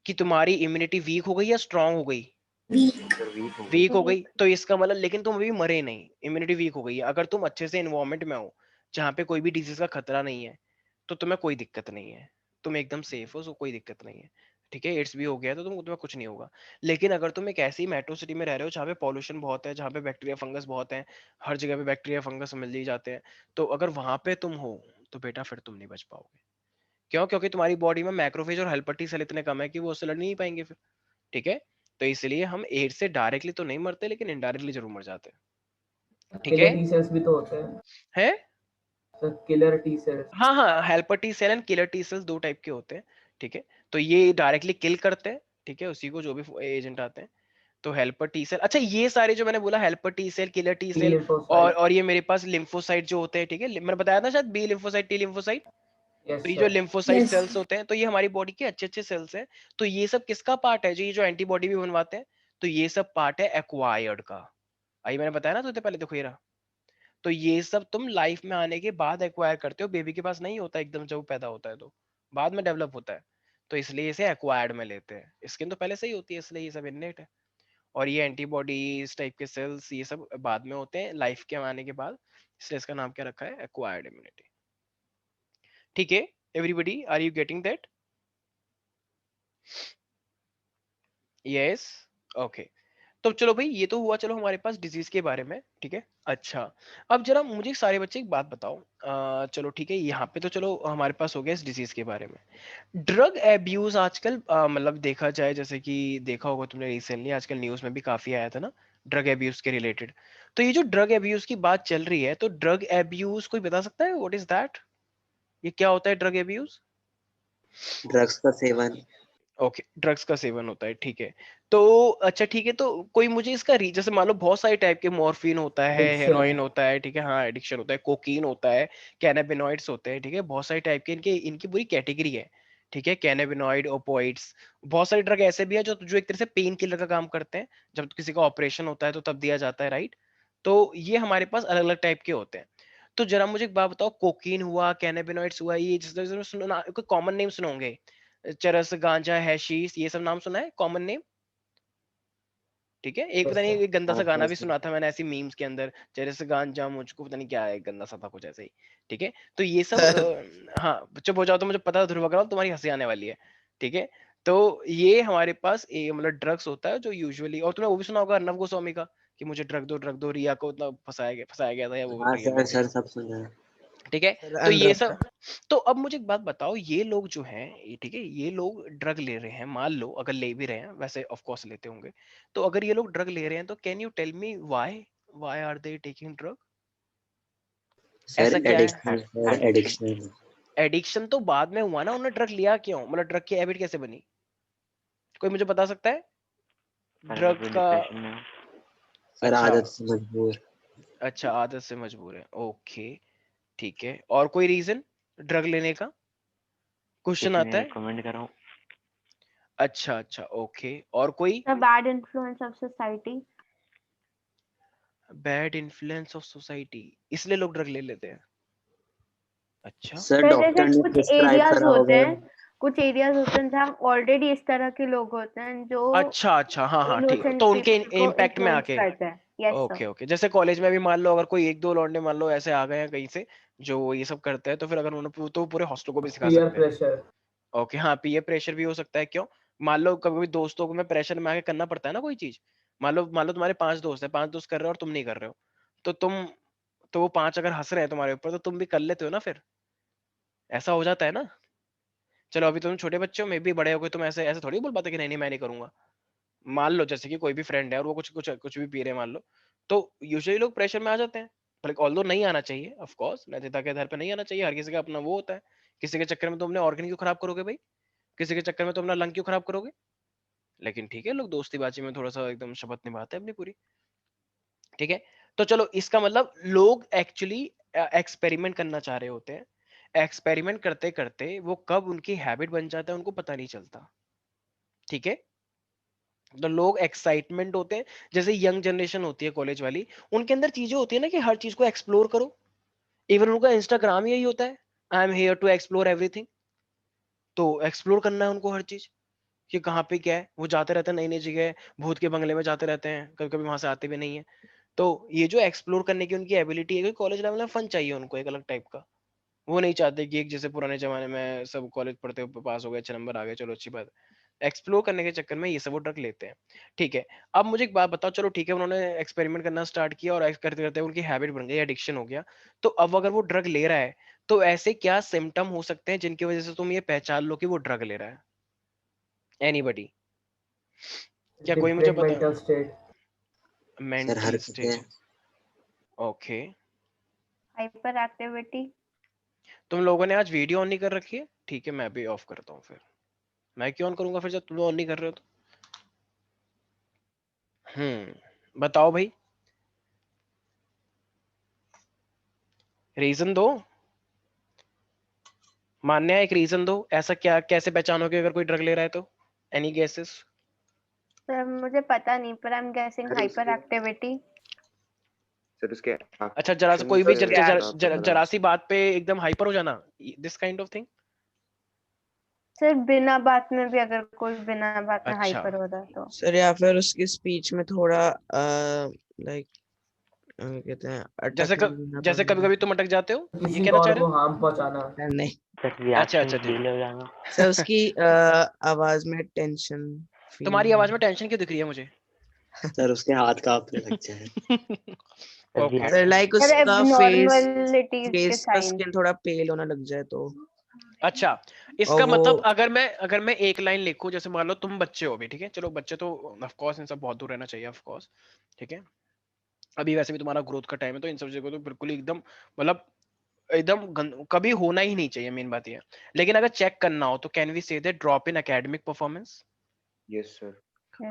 कि तुम्हारी इम्यूनिटी वीक हो गई या स्ट्रांग हो गई?
वीक।
सर वीक हो गई।
वीक हो गई। तो इसका मतलब, लेकिन तुम अभी मरे नहीं, इम्यूनिटी वीक हो गई है। अगर तुम अच्छे से इन्वायरमेंट में हो जहाँ पे कोई भी डिजीज का खतरा नहीं है, तो तुम्हें कोई दिक्कत नहीं है, तुम एकदम सेफ हो, सो कोई दिक्कत नहीं है। ठीक है, एड्स भी हो गया तो तुम्हें कुछ नहीं होगा। लेकिन अगर तुम एक ऐसी मेट्रो सिटी में रह रहे हो जहाँ पे पॉल्यूशन बहुत है, जहाँ पे बैक्टीरिया फंगस बहुत है, हर जगह पे बैक्टीरिया फंगस मिल ही जाते हैं, तो अगर वहां पे तुम हो, तो बेटा फिर तुम नहीं बच पाओगे। क्यों? क्योंकि तुम्हारी बॉडी में मैक्रोफेज और हेल्पर टी सेल इतने कम है कि वो उससे लड़ नहीं पाएंगे फिर। ठीक है, तो इसलिए हम एड्स से डायरेक्टली तो नहीं मरते, लेकिन इनडायरेक्टली जरूर मर जाते हैं। ठीक
किलर
है?
टी सेल्स भी तो होते हैं
है?
Sir, killer T cells.
हाँ हाँ, helper T cell and killer T cells दो टाइप के होते हैं। ठीक है, तो ये डायरेक्टली किल करते हैं, ठीक है, उसी को जो भी एजेंट आते हैं। तो हेल्पर टी सेल, अच्छा ये सारे जो मैंने बोला, helper T cell, killer T
T
cell,
lymphocyte.
और ये मेरे पास लिम्फोसाइट जो होते हैं, ठीक है, मैंने बताया था शायद, B lymphocyte, T lymphocyte.
Yes
तो ये जो
सर।
Lymphocyte
yes.
सेल्स होते हैं, तो ये हमारी बॉडी के अच्छे अच्छे सेल्स हैं। तो ये सब किसका पार्ट है? जो ये जो एंटीबॉडी भी बनवाते हैं, तो ये सब पार्ट है एक्वायर्ड का। आई मैंने बताया ना तुझे पहले, देखो ये रहा। तो ये सब तुम लाइफ में आने के बाद एक्वायर करते हो, बेबी के पास नहीं होता एकदम जब वो पैदा होता है, तो बाद में डेवलप होता है। तो इसलिए इसे एक्वायर्ड में लेते हैं। स्किन तो पहले से ही होती है, इसलिए ये सब इननेट है। और ये एंटीबॉडी इस टाइप के सेल्स ये सब बाद में होते हैं लाइफ के आने के बाद, इसलिए इसका नाम क्या रखा है? Acquired immunity. ठीक है, everybody, are you getting that? Yes, okay. तो चलो भाई, ये तो हुआ चलो हमारे पास डिजीज के बारे में, ठीक है। अच्छा, अब जरा मुझे सारे बच्चे एक बात बताओ, चलो ठीक है, यहाँ पे तो चलो हमारे पास हो गया इस डिजीज के बारे में। ड्रग एब्यूज आजकल, मतलब देखा जाए, जैसे कि देखा होगा तुमने रिसेंटली, आजकल न्यूज में भी काफी आया था ना ड्रग एब्यूज के रिलेटेड। तो ये जो ड्रग एब्यूज की बात चल रही है, तो ड्रग एब्यूज कोई बता सकता है व्हाट इज दैट? ये क्या होता है ड्रग एब्यूज?
ड्रग्स का सेवन।
ओके, ड्रग्स का सेवन होता है, ठीक है। तो अच्छा ठीक है, तो कोई मुझे इसका जैसे मान लो बहुत सारे टाइप के, मॉर्फिन होता है,
एडिक्शन।
हेरोइन होता है, ठीक है, हाँ एडिक्शन होता है, कोकीन होता है, कैनाबिनॉइड्स होते हैं, ठीक है, बहुत सारे टाइप के इनके इनकी पूरी कैटेगरी है। ठीक है, कैनाबिनॉइड, ओपोइड्स, बहुत सारे ड्रग ऐसे भी है जो जो एक तरह से पेन किलर का काम करते हैं, जब किसी का ऑपरेशन होता है तो तब दिया जाता है, राइट? तो ये हमारे पास अलग अलग टाइप के होते हैं। तो जरा मुझे एक बात बताओ, कोकीन हुआ, कैनाबिनॉइड्स हुआ, ये जिस तरह से सुना, कोई कॉमन नेम सुने होंगे, चरस, गांजा, हैशीश, ये सब नाम सुना है कॉमन नेम? ठीक है, एक
यस
पता नहीं
सर।
एक गंदा सा
हाँ
गाना
हाँ
भी
सर।
सुना था मैंने ऐसी मीम्स के अंदर, चरस गांजा मुझको पता नहीं क्या है, गंदा सा था कुछ ऐसे ही। ठीक है, तो ये सब हाँ चुप हो जाओ, तो मुझे पता है ध्रुव अग्रवाल तुम्हारी हंसी आने वाली है। ठीक है, तो ये हमारे पास मतलब ड्रग्स होता है जो यूजुअली, और तुमने वो भी सुना होगा अर्नब गोस्वामी का, कि मुझे ड्रग दो, रिया को इतना फंसाया गया था, या वो
हाँ
रियल
सर
में थी।
सर सब सुना है।
ठीक है,
सर
तो ये
अनुराग का।
सब, तो अब मुझे एक बात बताओ, ये लोग जो हैं, ठीक है, ये लोग ड्रग ले रहे हैं, मान लो अगर ले भी रहे हैं, वैसे ऑफ कोर्स लेते होंगे, तो अगर ये लोग ड्रग ले रहे हैं, तो can you tell me why, why are they taking drug?
Sir
ऐसा क्या है?
Addiction, sir
addiction.
Addiction.
Addiction तो बाद में हुआ ना, उन्होंने ड्रग लिया क्यों, मतलब ड्रग की हैबिट कैसे बनी? कोई मुझे बता सकता है
सर अगर
ड्रग
कोई
का?
डिप्रेशन में हो।
सर
अच्छा,
आदत से मजबूर।
अच्छा आदत से मजबूर है, ओके, ठीक है, और कोई रीजन ड्रग लेने का क्वेश्चन
किसी
आता
ने
है?
रिकमेंड करा हो।
अच्छा अच्छा, ओके, और कोई?
The bad influence of society.
Bad influence of society, इसलिए लोग ड्रग ले लेते हैं? अच्छा,
सर
पर जैसे
डॉक्टर ने
कुछ
प्रिस्क्राइब
एरियाज
करा
होते
होगा।
हैं, कुछ एरियाज होते हैं जहाँ ऑलरेडी इस तरह के लोग होते हैं जो
अच्छा अच्छा, हाँ हाँ ठीक,
इनोसेंट
तो उनके
पीपल को
इम्पैक्ट में
इन्फ्लुएंस
आके,
करते हैं। Yes sir.
ओके ओके, जैसे कॉलेज में भी मान लो अगर कोई एक दो लौंडे मान लो ऐसे आ गए हैं कहीं से जो ये सब करते हैं, तो फिर अगर उन्होंने तो पूरे हॉस्टल को भी सिखा
पीयर
सकते हैं।
प्रेशर।
ओके, हाँ पीयर प्रेशर भी हो सकता है, क्यों? मान लो कभी कभी दोस्तों को में प्रेशर में आके करना पड़ता है ना कोई चीज। मान लो तुम्हारे 5 दोस्त हैं, 5 दोस्त कर रहे हो और तुम नहीं कर रहे हो, तो तुम, तो वो 5 अगर हंस रहे हैं तुम्हारे ऊपर, तो तुम भी कर लेते हो ना फिर, ऐसा हो जाता है ना। चलो अभी तुम छोटे बच्चे हो, मे भी बड़े हो गए, तुम ऐसे ऐसे थोड़ी बोल पाते कि नहीं नहीं मैं नहीं करूंगा। मान लो जैसे कि कोई भी फ्रेंड है और वो कुछ कुछ कुछ भी पी रहे हैं मान लो, तो यूजुअली लोग प्रेशर में आ जाते हैं। लाइक ऑल्दो नहीं आना चाहिए, ऑफ कोर्स नैतिकता के आधार पे नहीं आना चाहिए, हर किसी का अपना वो होता है। किसी के चक्कर में तुमने ऑर्गन क्यों खराब करोगे भाई? किसी के चक्कर में तो अपना लंग क्यों खराब करोगे? लेकिन ठीक है, लोग दोस्ती बाजी में थोड़ा सा एकदम शपथ निभाते हैं अपनी पूरी। ठीक है, तो चलो इसका मतलब लोग एक्चुअली एक्सपेरिमेंट करना चाह रहे होते हैं। एक्सपेरिमेंट करते करते वो कब उनकी हैबिट बन जाता है उनको पता नहीं चलता। ठीक है, तो लोग एक्साइटमेंट होते हैं, जैसे यंग जनरेशन होती है कॉलेज वाली, उनके अंदर चीजें होती है ना कि हर चीज को एक्सप्लोर करो। इवन उनका इंस्टाग्राम यही होता है, I am here to explore everything. तो एक्सप्लोर करना है उनको हर चीज, कि कहाँ पे क्या है। वो जाते रहते हैं नई नई जगह, भूत के बंगले में जाते रहते हैं, कभी कभी वहां से आते भी नहीं है। तो ये जो एक्सप्लोर करने की उनकी एबिलिटी है, कॉलेज लेवल में फन चाहिए उनको एक अलग टाइप का। वो नहीं चाहते कि एक जैसे पुराने जमाने में सब कॉलेज पढ़ते हुए पास हो गए, अच्छे नंबर आ गए, चलो अच्छी बात है। एक्सप्लोर करने के चक्कर में ये सब वो ड्रग लेते हैं। ठीक है, अब मुझे एक बात बताओ, चलो ठीक है उन्होंने एक्सपेरिमेंट करना स्टार्ट किया और करते करते उनकी हैबिट बन गई, एडिक्शन हो गया। तो अब अगर वो ड्रग ले रहा है, तो ऐसे क्या सिम्टम हो सकते हैं जिनकी वजह से तुम ये पहचान लो कि वो ड्रग ले रहा है? एनीबडी? क्या कोई मुझे
डिफरेंट
पता?
Mental state.
Sir
mental stage?
हरकतें।
ओके।
Hyper activity.
तुम लोगों ने आज वीडियो ऑन नहीं कर रखी है? ठीक है, मैं भी ऑफ करता हूँ फिर। मैं क्यों ऑन करूंगा फिर जब तुम ऑन नहीं कर रहे हो तो? बताओ भाई, रीजन दो। मान्य एक रीजन दो, ऐसा क्या, कैसे पहचानोगे अगर कोई ड्रग ले रहा है तो? Any guesses?
सर मुझे पता नहीं, पर I am guessing
sir
hyper
उसके
एक्टिविटी।
सर उसके
अच्छा, जरा सा
एक्शन
कोई भी
से पता लगा।
जरा सी बात पे एकदम हाइपर हो जाना, this kind of thing.
Sir बिना बात में भी अगर कोई बिना बात में
अच्छा,
हाइपर हो रहा है तो।
सर या फिर उसकी स्पीच में थोड़ा लाइक कहते हैं
जैसे
अटक
जैसे कभी कभी तुम अटक जाते हो, ये
किसी
कहना चाह
और
रहे
को
हो?
हार्म पहुंचाना।
नहीं
सर
अच्छा
रिएक्शन
अच्छा, ठीक
डिले
है।
हो जाना।
सर उसकी आवाज में टेंशन
तुम्हारी
फील।
आवाज में टेंशन क्यों दिख रही है मुझे?
सर उसके हाथ कांपने लग जाए।
Sir
okay.
Sir like
sir
उसका
एबनॉर्मलिटीज के
फेस का
साइन।
स्किन थोड़ा पेल होने लग जाए तो।
अच्छा,
और
इसका
वो
मतलब अगर मैं एक लाइन लिखूं, जैसे मान लो तुम बच्चे हो अभी, ठीक है, चलो बच्चे तो ऑफ कोर्स इन सब बहुत दूर रहना चाहिए ऑफ कोर्स। ठीक है, अभी वैसे भी तुम्हारा ग्रोथ का टाइम है, तो इन सब चीजों को तो बिल्कुल ही एकदम, मतलब एकदम कभी होना ही नहीं चाहिए, मेन बात ये है। लेकिन अगर चेक करना हो तो can we say that drop in academic performance?
Yes sir.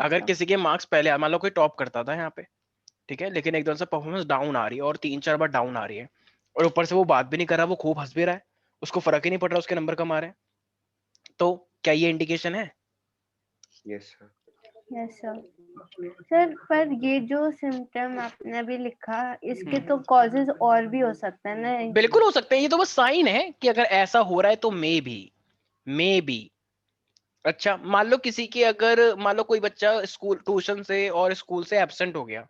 अगर किसी के मार्क्स पहले, मान लो कोई टॉप करता था यहाँ पे, ठीक है, लेकिन एकदम से परफॉर्मेंस डाउन आ रही है और 3-4 बार डाउन आ रही है, और ऊपर से वो बात भी नहीं कर रहा, वो खूब हंस भी रहा है, उसको फर्क ही नहीं पड़ रहा उसके नंबर कम आ रहे हैं, तो क्या ये इंडिकेशन है?
Yes sir.
Yes sir. Sir पर ये जो सिम्टम आपने अभी लिखा, इसके तो कॉजेज और भी हो सकते हैं ना।
बिल्कुल हो सकते हैं, ये तो बस साइन है कि अगर ऐसा हो रहा है तो मे बी। अच्छा, मान लो किसी की, अगर मान लो कोई बच्चा स्कूल ट्यूशन से और स्कूल से एब्सेंट हो गया,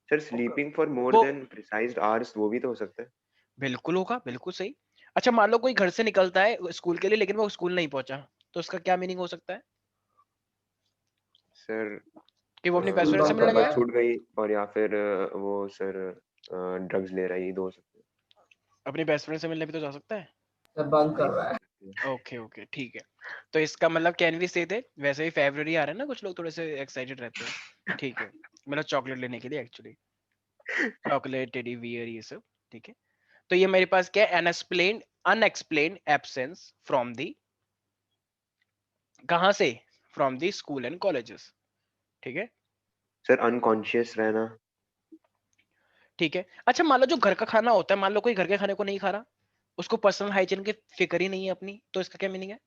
सर स्लीपिंग फॉर मोर
वो
देन प्रिसाइज्ड आवर्स, वो भी तो हो सकता है।
बिल्कुल होगा, बिल्कुल सही। अच्छा, मान लो कोई घर से निकलता है स्कूल के लिए, लेकिन वो स्कूल नहीं पहुंचा, तो उसका क्या मीनिंग हो सकता है?
सर
कि वो अपनी बेस्ट
स्कूल
फ्रेंड से
बंक
मिलने
कर रहा
गया
मोहब्बत
है?
है।
छूट गई, और या फिर वो सर ड्रग्स ले रहा है, ये दो हो सकते हैं।
अपनी बेस्ट फ्रेंड से मिलने भी तो जा सकता है।
सब बंक कर
नहीं
रहा
हो
है।
सकती है।
ओके ओके, ठीक है। तो इसका मतलब कैन वी से दैट, वैसे ही फेब्रुअरी आ रहा है ना, कुछ लोग थोड़े से एक्साइटेड रहते हैं, ठीक है, मतलब चॉकलेट लेने के लिए एक्चुअली, चॉकलेट टेडी बियर ये सब, ठीक है। तो ये मेरे पास क्या है, अनएक्सप्लेन्ड एब्सेंस फ्रॉम दी, कहां से? From the school and colleges, ठीक है।
सर अनकॉन्शियस रहना।
ठीक है, अच्छा मान लो जो घर का खाना होता है, मान लो कोई घर के खाने को नहीं खा रहा, उसको पर्सनल हाइजीन की फिक्र ही नहीं है अपनी, तो इसका क्या मीनिंग है?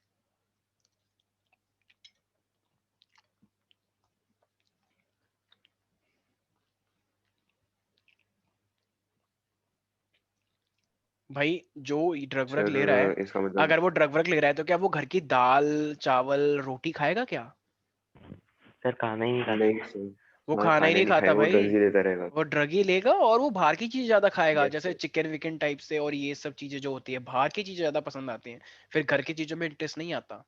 भाई जो ड्रग व्रग ले रहा है,
सर इसका मतलब
अगर वो ड्रग व्रग ले रहा है तो क्या वो घर की दाल चावल रोटी खाएगा क्या?
सर खाना ही नहीं खाता। नहीं सर,
वो
हाँ
खाना ही
खाना
नहीं
नहीं
खाता
खाएगा, वो
भाई,
ड्रग्स ही लेता रहेगा।
वो ड्रग ही लेगा और वो बाहर की चीज ज्यादा खाएगा,
यस
जैसे
सर।
चिकन विकन टाइप से, और ये सब चीजें जो होती है बाहर की चीजें ज्यादा पसंद आती हैं, फिर घर की चीजों में इंटरेस्ट नहीं आता।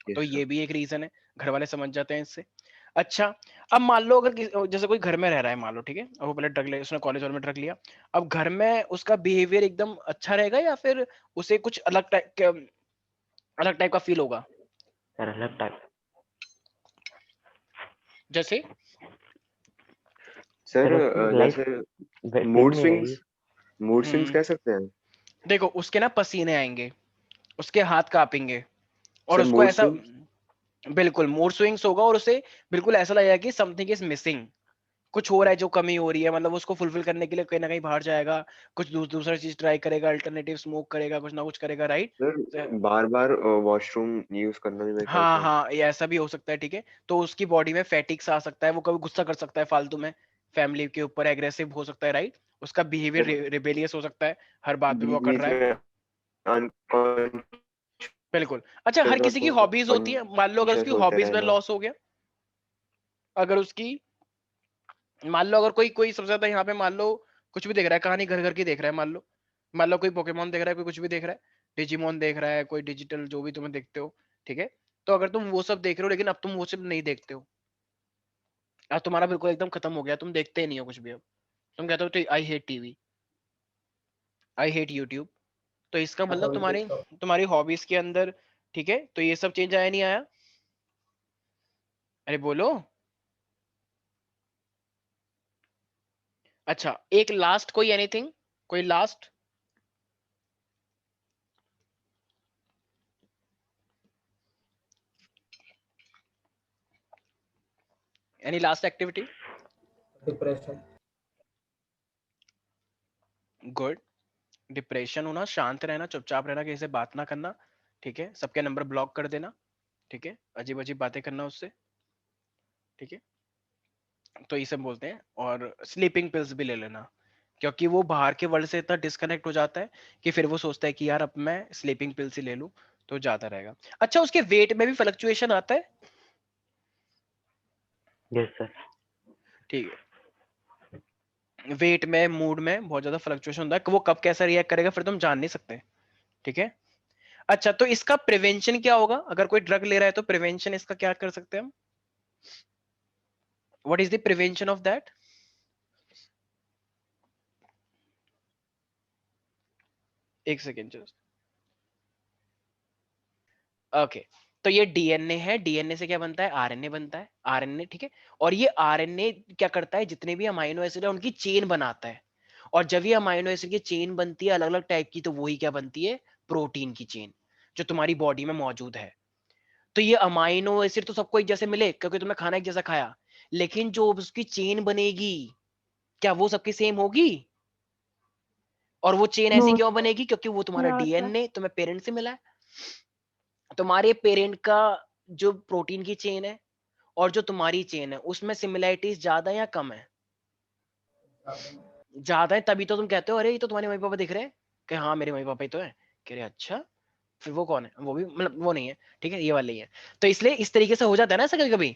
तो
यस
ये
सर।
भी एक रीजन है, घर वाले समझ जाते हैं इससे। अच्छा, अब मान लो अगर जैसे कोई घर में रह रहा है, मान लो ठीक है, अब वो पहले ड्रग ले, उसने कॉलेज वाले में ड्रग लिया, अब घर में उसका बिहेवियर एकदम अच्छा रहेगा या फिर उसे कुछ अलग टाइप का फील होगा?
सर अलग टाइप।
जैसे
सर
लाइफ
जैसे
सेम नहीं रहेगी।
मूड स्विंग्स कह सकते हैं।
देखो उसके ना पसीने आएंगे, उसके हाथ कांपेंगे, और
सर
उसको
मूड
ऐसा
स्विंग्स
बिल्कुल मूड स्विंग्स होगा और उसे बिल्कुल ऐसा लगेगा कि समथिंग इज मिसिंग, कुछ हो रहा है जो कमी हो रही है, मतलब उसको फुलफिल करने के लिए कहीं ना कहीं बाहर जाएगा, कुछ दूसरा चीज ट्राई करेगा, अल्टरनेटिव स्मोक करेगा, कुछ ना कुछ करेगा, राइट?
सर बार बार वॉशरूम यूज करना भी मेरे ख्याल
हाँ
से
हाँ, ये ऐसा भी हो सकता है, ठीक है। तो उसकी बॉडी में फैटिक्स आ सकता है, वो कभी गुस्सा कर सकता है फालतू में, फैमिली के ऊपर एग्रेसिव हो सकता है, राइट? उसका बिहेवियर
सर
रिबेलियस हो सकता है, हर बात पे वो
बीच
कर
बीच
रहा है।
में अनकॉन्शियस
बिल्कुल। अच्छा, हर
और
किसी की हॉबीज होती है, मान लो अगर उसकी
कॉन्शियस होते
हॉबीज में
रहना।
लॉस हो गया, अगर उसकी, मान लो अगर कोई कोई सबसे ज्यादा यहाँ पे मान लो कुछ भी देख रहा है, कहानी घर घर की देख रहा है, मान लो कोई पोकेमोन देख रहा है, कोई कुछ भी देख रहा है, डिजिमोन देख रहा है, कोई डिजिटल जो भी तुम्हें देखते हो, ठीक है। तो अगर तुम वो सब देख रहे हो लेकिन अब तुम वो सब नहीं देखते हो, अब तुम्हारा बिल्कुल एकदम खत्म हो गया, तुम देखते ही नहीं हो कुछ भी, अब तुम कहते हो I hate TV, I hate YouTube, तो इसका
ऐसा
मतलब
भी
तुम्हारी
देखता हूँ।
तुम्हारी हॉबीज के अंदर, ठीक है, तो ये सब चेंज आया नहीं आया? अरे बोलो। अच्छा, एक लास्ट कोई एनीथिंग, कोई last? Any last activity?
Depression.
Good. Depression होना, शांत रहना, चुपचाप रहना, किसी से बात ना करना, ठीक है, सबके नंबर ब्लॉक कर देना, ठीक है, अजीब अजीब बातें करना उससे, ठीक है, तो ये सब बोलते हैं। और स्लीपिंग पिल्स भी ले लेना, क्योंकि वो बाहर के वर्ल्ड से इतना डिस्कनेक्ट हो जाता है कि फिर वो सोचता है कि यार अब मैं स्लीपिंग पिल्स ही ले लूं तो ज्यादा रहेगा। अच्छा, उसके वेट में भी फ्लक्चुएशन आता है?
Yes sir.
ठीक है, वेट में, मूड में बहुत ज्यादा फ्लक्चुएशन होता है, वो कब कैसा रिएक्ट करेगा फिर तुम जान नहीं सकते, ठीक है। अच्छा, तो इसका प्रिवेंशन क्या होगा? अगर कोई ड्रग ले रहा है तो प्रिवेंशन इसका क्या कर सकते हैं हम? What is the prevention of that? एक सेकेंड जस्ट। ओके, तो ये डीएनए है, डीएनए से क्या बनता है? आरएनए बनता है, आरएनए, ठीक है। और ये आरएनए क्या करता है? जितने भी अमाइनो एसिड है उनकी चेन बनाता है, और जब ये अमाइनो एसिड की चेन बनती है अलग अलग टाइप की, तो वही क्या बनती है? प्रोटीन की चेन, जो तुम्हारी बॉडी में मौजूद है। तो ये अमाइनो एसिड तो सबको एक जैसे मिले क्योंकि तुमने खाना एक जैसा खाया, लेकिन जो उसकी चेन बनेगी, क्या वो सबकी सेम होगी? और वो चेन ऐसी
No.
क्यों बनेगी? क्योंकि वो तुम्हारा
Yeah, sir.
डीएनए तुम्हें पेरेंट से मिला है। तुम्हारे पेरेंट का जो प्रोटीन की चेन है और जो तुम्हारी चेन है, उसमें सिमिलैरिटीज ज्यादा या कम है? ज्यादा है, तभी तो तुम कहते हो अरे ये तो तुम्हारे मम्मी पापा दिख रहे हैं, कि हाँ मेरे मम्मी पापा ही तो है। कह रहे अच्छा, फिर वो कौन है? वो भी मतलब वो नहीं है, ठीक है, ये वाले ही है। तो इसलिए इस तरीके से हो जाता है ना ऐसा कभी कभी,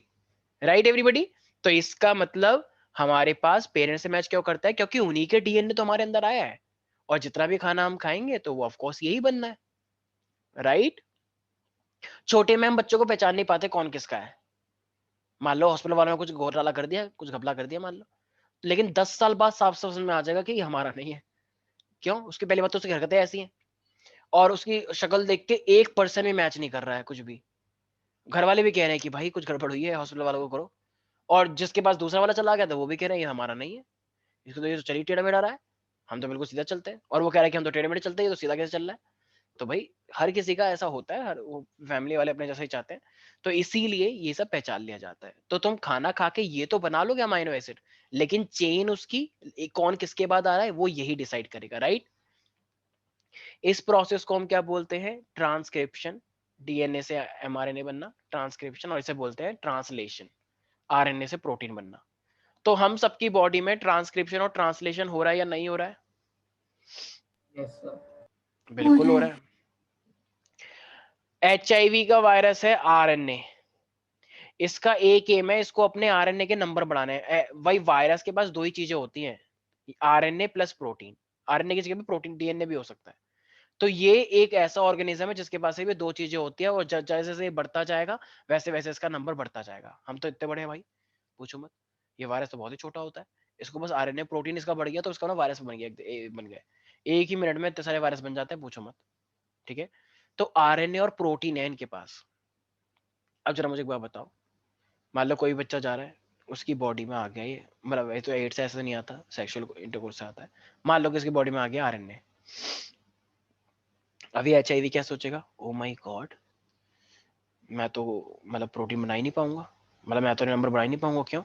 राइट एवरीबॉडी? तो इसका मतलब हमारे पास पेरेंट से मैच क्यों करता है? क्योंकि उन्हीं के डीएनए तो हमारे अंदर आया है, और जितना भी खाना हम खाएंगे तो वो ऑफकोर्स यही बनना है, राइट? छोटे में हम बच्चों को पहचान नहीं पाते कौन किसका है, मान लो हॉस्पिटल वालों ने कुछ घोटाला कर दिया, कुछ घपला कर दिया मान लो, लेकिन 10 साल बाद साफ साफ समझ में आ जाएगा कि ये हमारा नहीं है। क्यों? उसकी पहली बात तो उसकी हरकतें ऐसी हैं, और उसकी शक्ल देख के 1% भी मैच नहीं कर रहा है कुछ भी। घर वाले भी कह रहे हैं कि भाई कुछ गड़बड़ हुई है, हॉस्पिटल वालों को करो। और जिसके पास दूसरा वाला चला गया था वो भी कह रहे हैं ये हमारा नहीं है, इसको तो ये तो चली टेढ़ा मेढ़ा रहा है, हम तो बिल्कुल सीधा चलते हैं। और वो कह रहा है कि हम तो टेढ़े मेढ़े चलते हैं, ये तो सीधा कैसे चल रहा है? तो भाई हर किसी का ऐसा होता है, हर वो फैमिली वाले अपने जैसा ही चाहते हैं, तो इसीलिए ये सब पहचान लिया जाता है। तो तुम खाना खा के ये तो बना लोगे अमाइनो एसिड, लेकिन चेन उसकी कौन किसके बाद आ रहा है वो यही डिसाइड करेगा, राइट? इस प्रोसेस को हम क्या बोलते हैं? ट्रांसक्रिप्शन। डीएनए से एमआरएनए बनना ट्रांसक्रिप्शन, और इसे बोलते हैं ट्रांसलेशन, आरएनए से प्रोटीन बनना। तो हम सबकी बॉडी में ट्रांसक्रिप्शन और ट्रांसलेशन हो रहा है या नहीं हो रहा है?
Yes sir.
बिल्कुल हो रहा है। एचआईवी का वायरस है आरएनए, इसका एक एम है, इसको अपने आरएनए के नंबर बढ़ाने हैं। भाई वायरस के पास दो ही चीजें होती हैं, आरएनए प्लस प्रोटीन। आरएनए की जगह पे प्रोटीन डीएनए भी हो सकता है। तो ये एक ऐसा ऑर्गेनिज्म है जिसके पास भी दो चीजें होती है, और जैसे जैसे ये बढ़ता जाएगा वैसे वैसे इसका नंबर बढ़ता जाएगा। हम तो इतने बड़े हैं भाई, पूछो मत। ये वायरस तो बहुत ही छोटा होता है, इसको बस आरएनए प्रोटीन इसका बढ़ गया तो इसका ना वायरस बन गया, बन गए। एक ही मिनट में इतने सारे वायरस बन जाते हैं, पूछो मत, ठीक है। तो आरएनए और प्रोटीन है इनके पास। अब जरा मुझे एक बात बताओ, मान लो कोई बच्चा जा रहा है, उसकी बॉडी में आ गया ये, मतलब ये तो एड्स ऐसे नहीं आता, सेक्सुअल इंटरकोर्स से आता है। मान लो कि इसकी बॉडी में आ गया आरएनए, अभी एचआईवी क्या सोचेगा? ओ माय गॉड, मैं तो मतलब प्रोटीन बना ही नहीं पाऊंगा, मतलब मैं तो नंबर बना ही नहीं पाऊंगा। क्यों?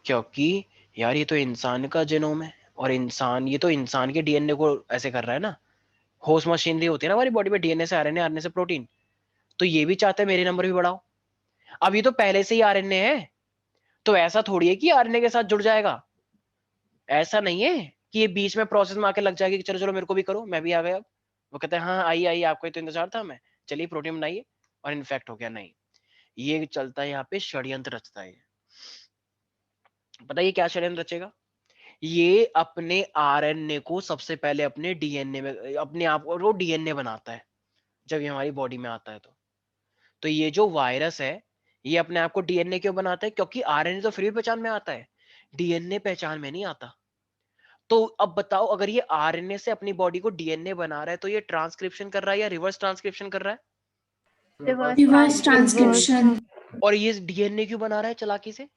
क्योंकि यार ये तो इंसान का जीनोम है, और इंसान, ये तो इंसान के डीएनए को ऐसे कर रहा है ना। होस्ट मशीनरी होती है ना हमारी बॉडी में, डीएनए से आरएनए, आरएनए से प्रोटीन। तो ये भी चाहता है मेरे नंबर भी बढ़ाओ। अब ये तो पहले से ही आरएनए है, तो ऐसा थोड़ी है कि आरएनए के साथ जुड़ जाएगा। ऐसा नहीं है कि ये बीच में प्रोसेस में आके लग जाएगी कि चलो चलो मेरे को भी करो, मैं भी आ गया अब। वो कहते हैं हाँ आइए आइए, आपको तो इंतजार था, मैं चलिए प्रोटीन बनाइए, और इन्फेक्ट हो गया। नहीं, ये चलता है यहाँ पे, षड्यंत्र रचता है। पता है ये क्या षड्यंत्र रचेगा? ये अपने आरएनए को सबसे पहले अपने डीएनए में, अपने आप को वो डीएनए बनाता है जब ये हमारी बॉडी में आता है। तो ये जो वायरस है, ये अपने आप को डीएनए क्यों बनाता है? क्योंकि आरएनए तो फिर भी पहचान में आता है, डीएनए पहचान में नहीं आता। तो अब बताओ, अगर ये आरएनए से अपनी बॉडी को डीएनए बना रहा है, तो ये ट्रांसक्रिप्शन कर रहा है या रिवर्स ट्रांसक्रिप्शन कर रहा है?
Reverse transcription.
और ये डीएनए क्यों बना रहा है चालाकी से?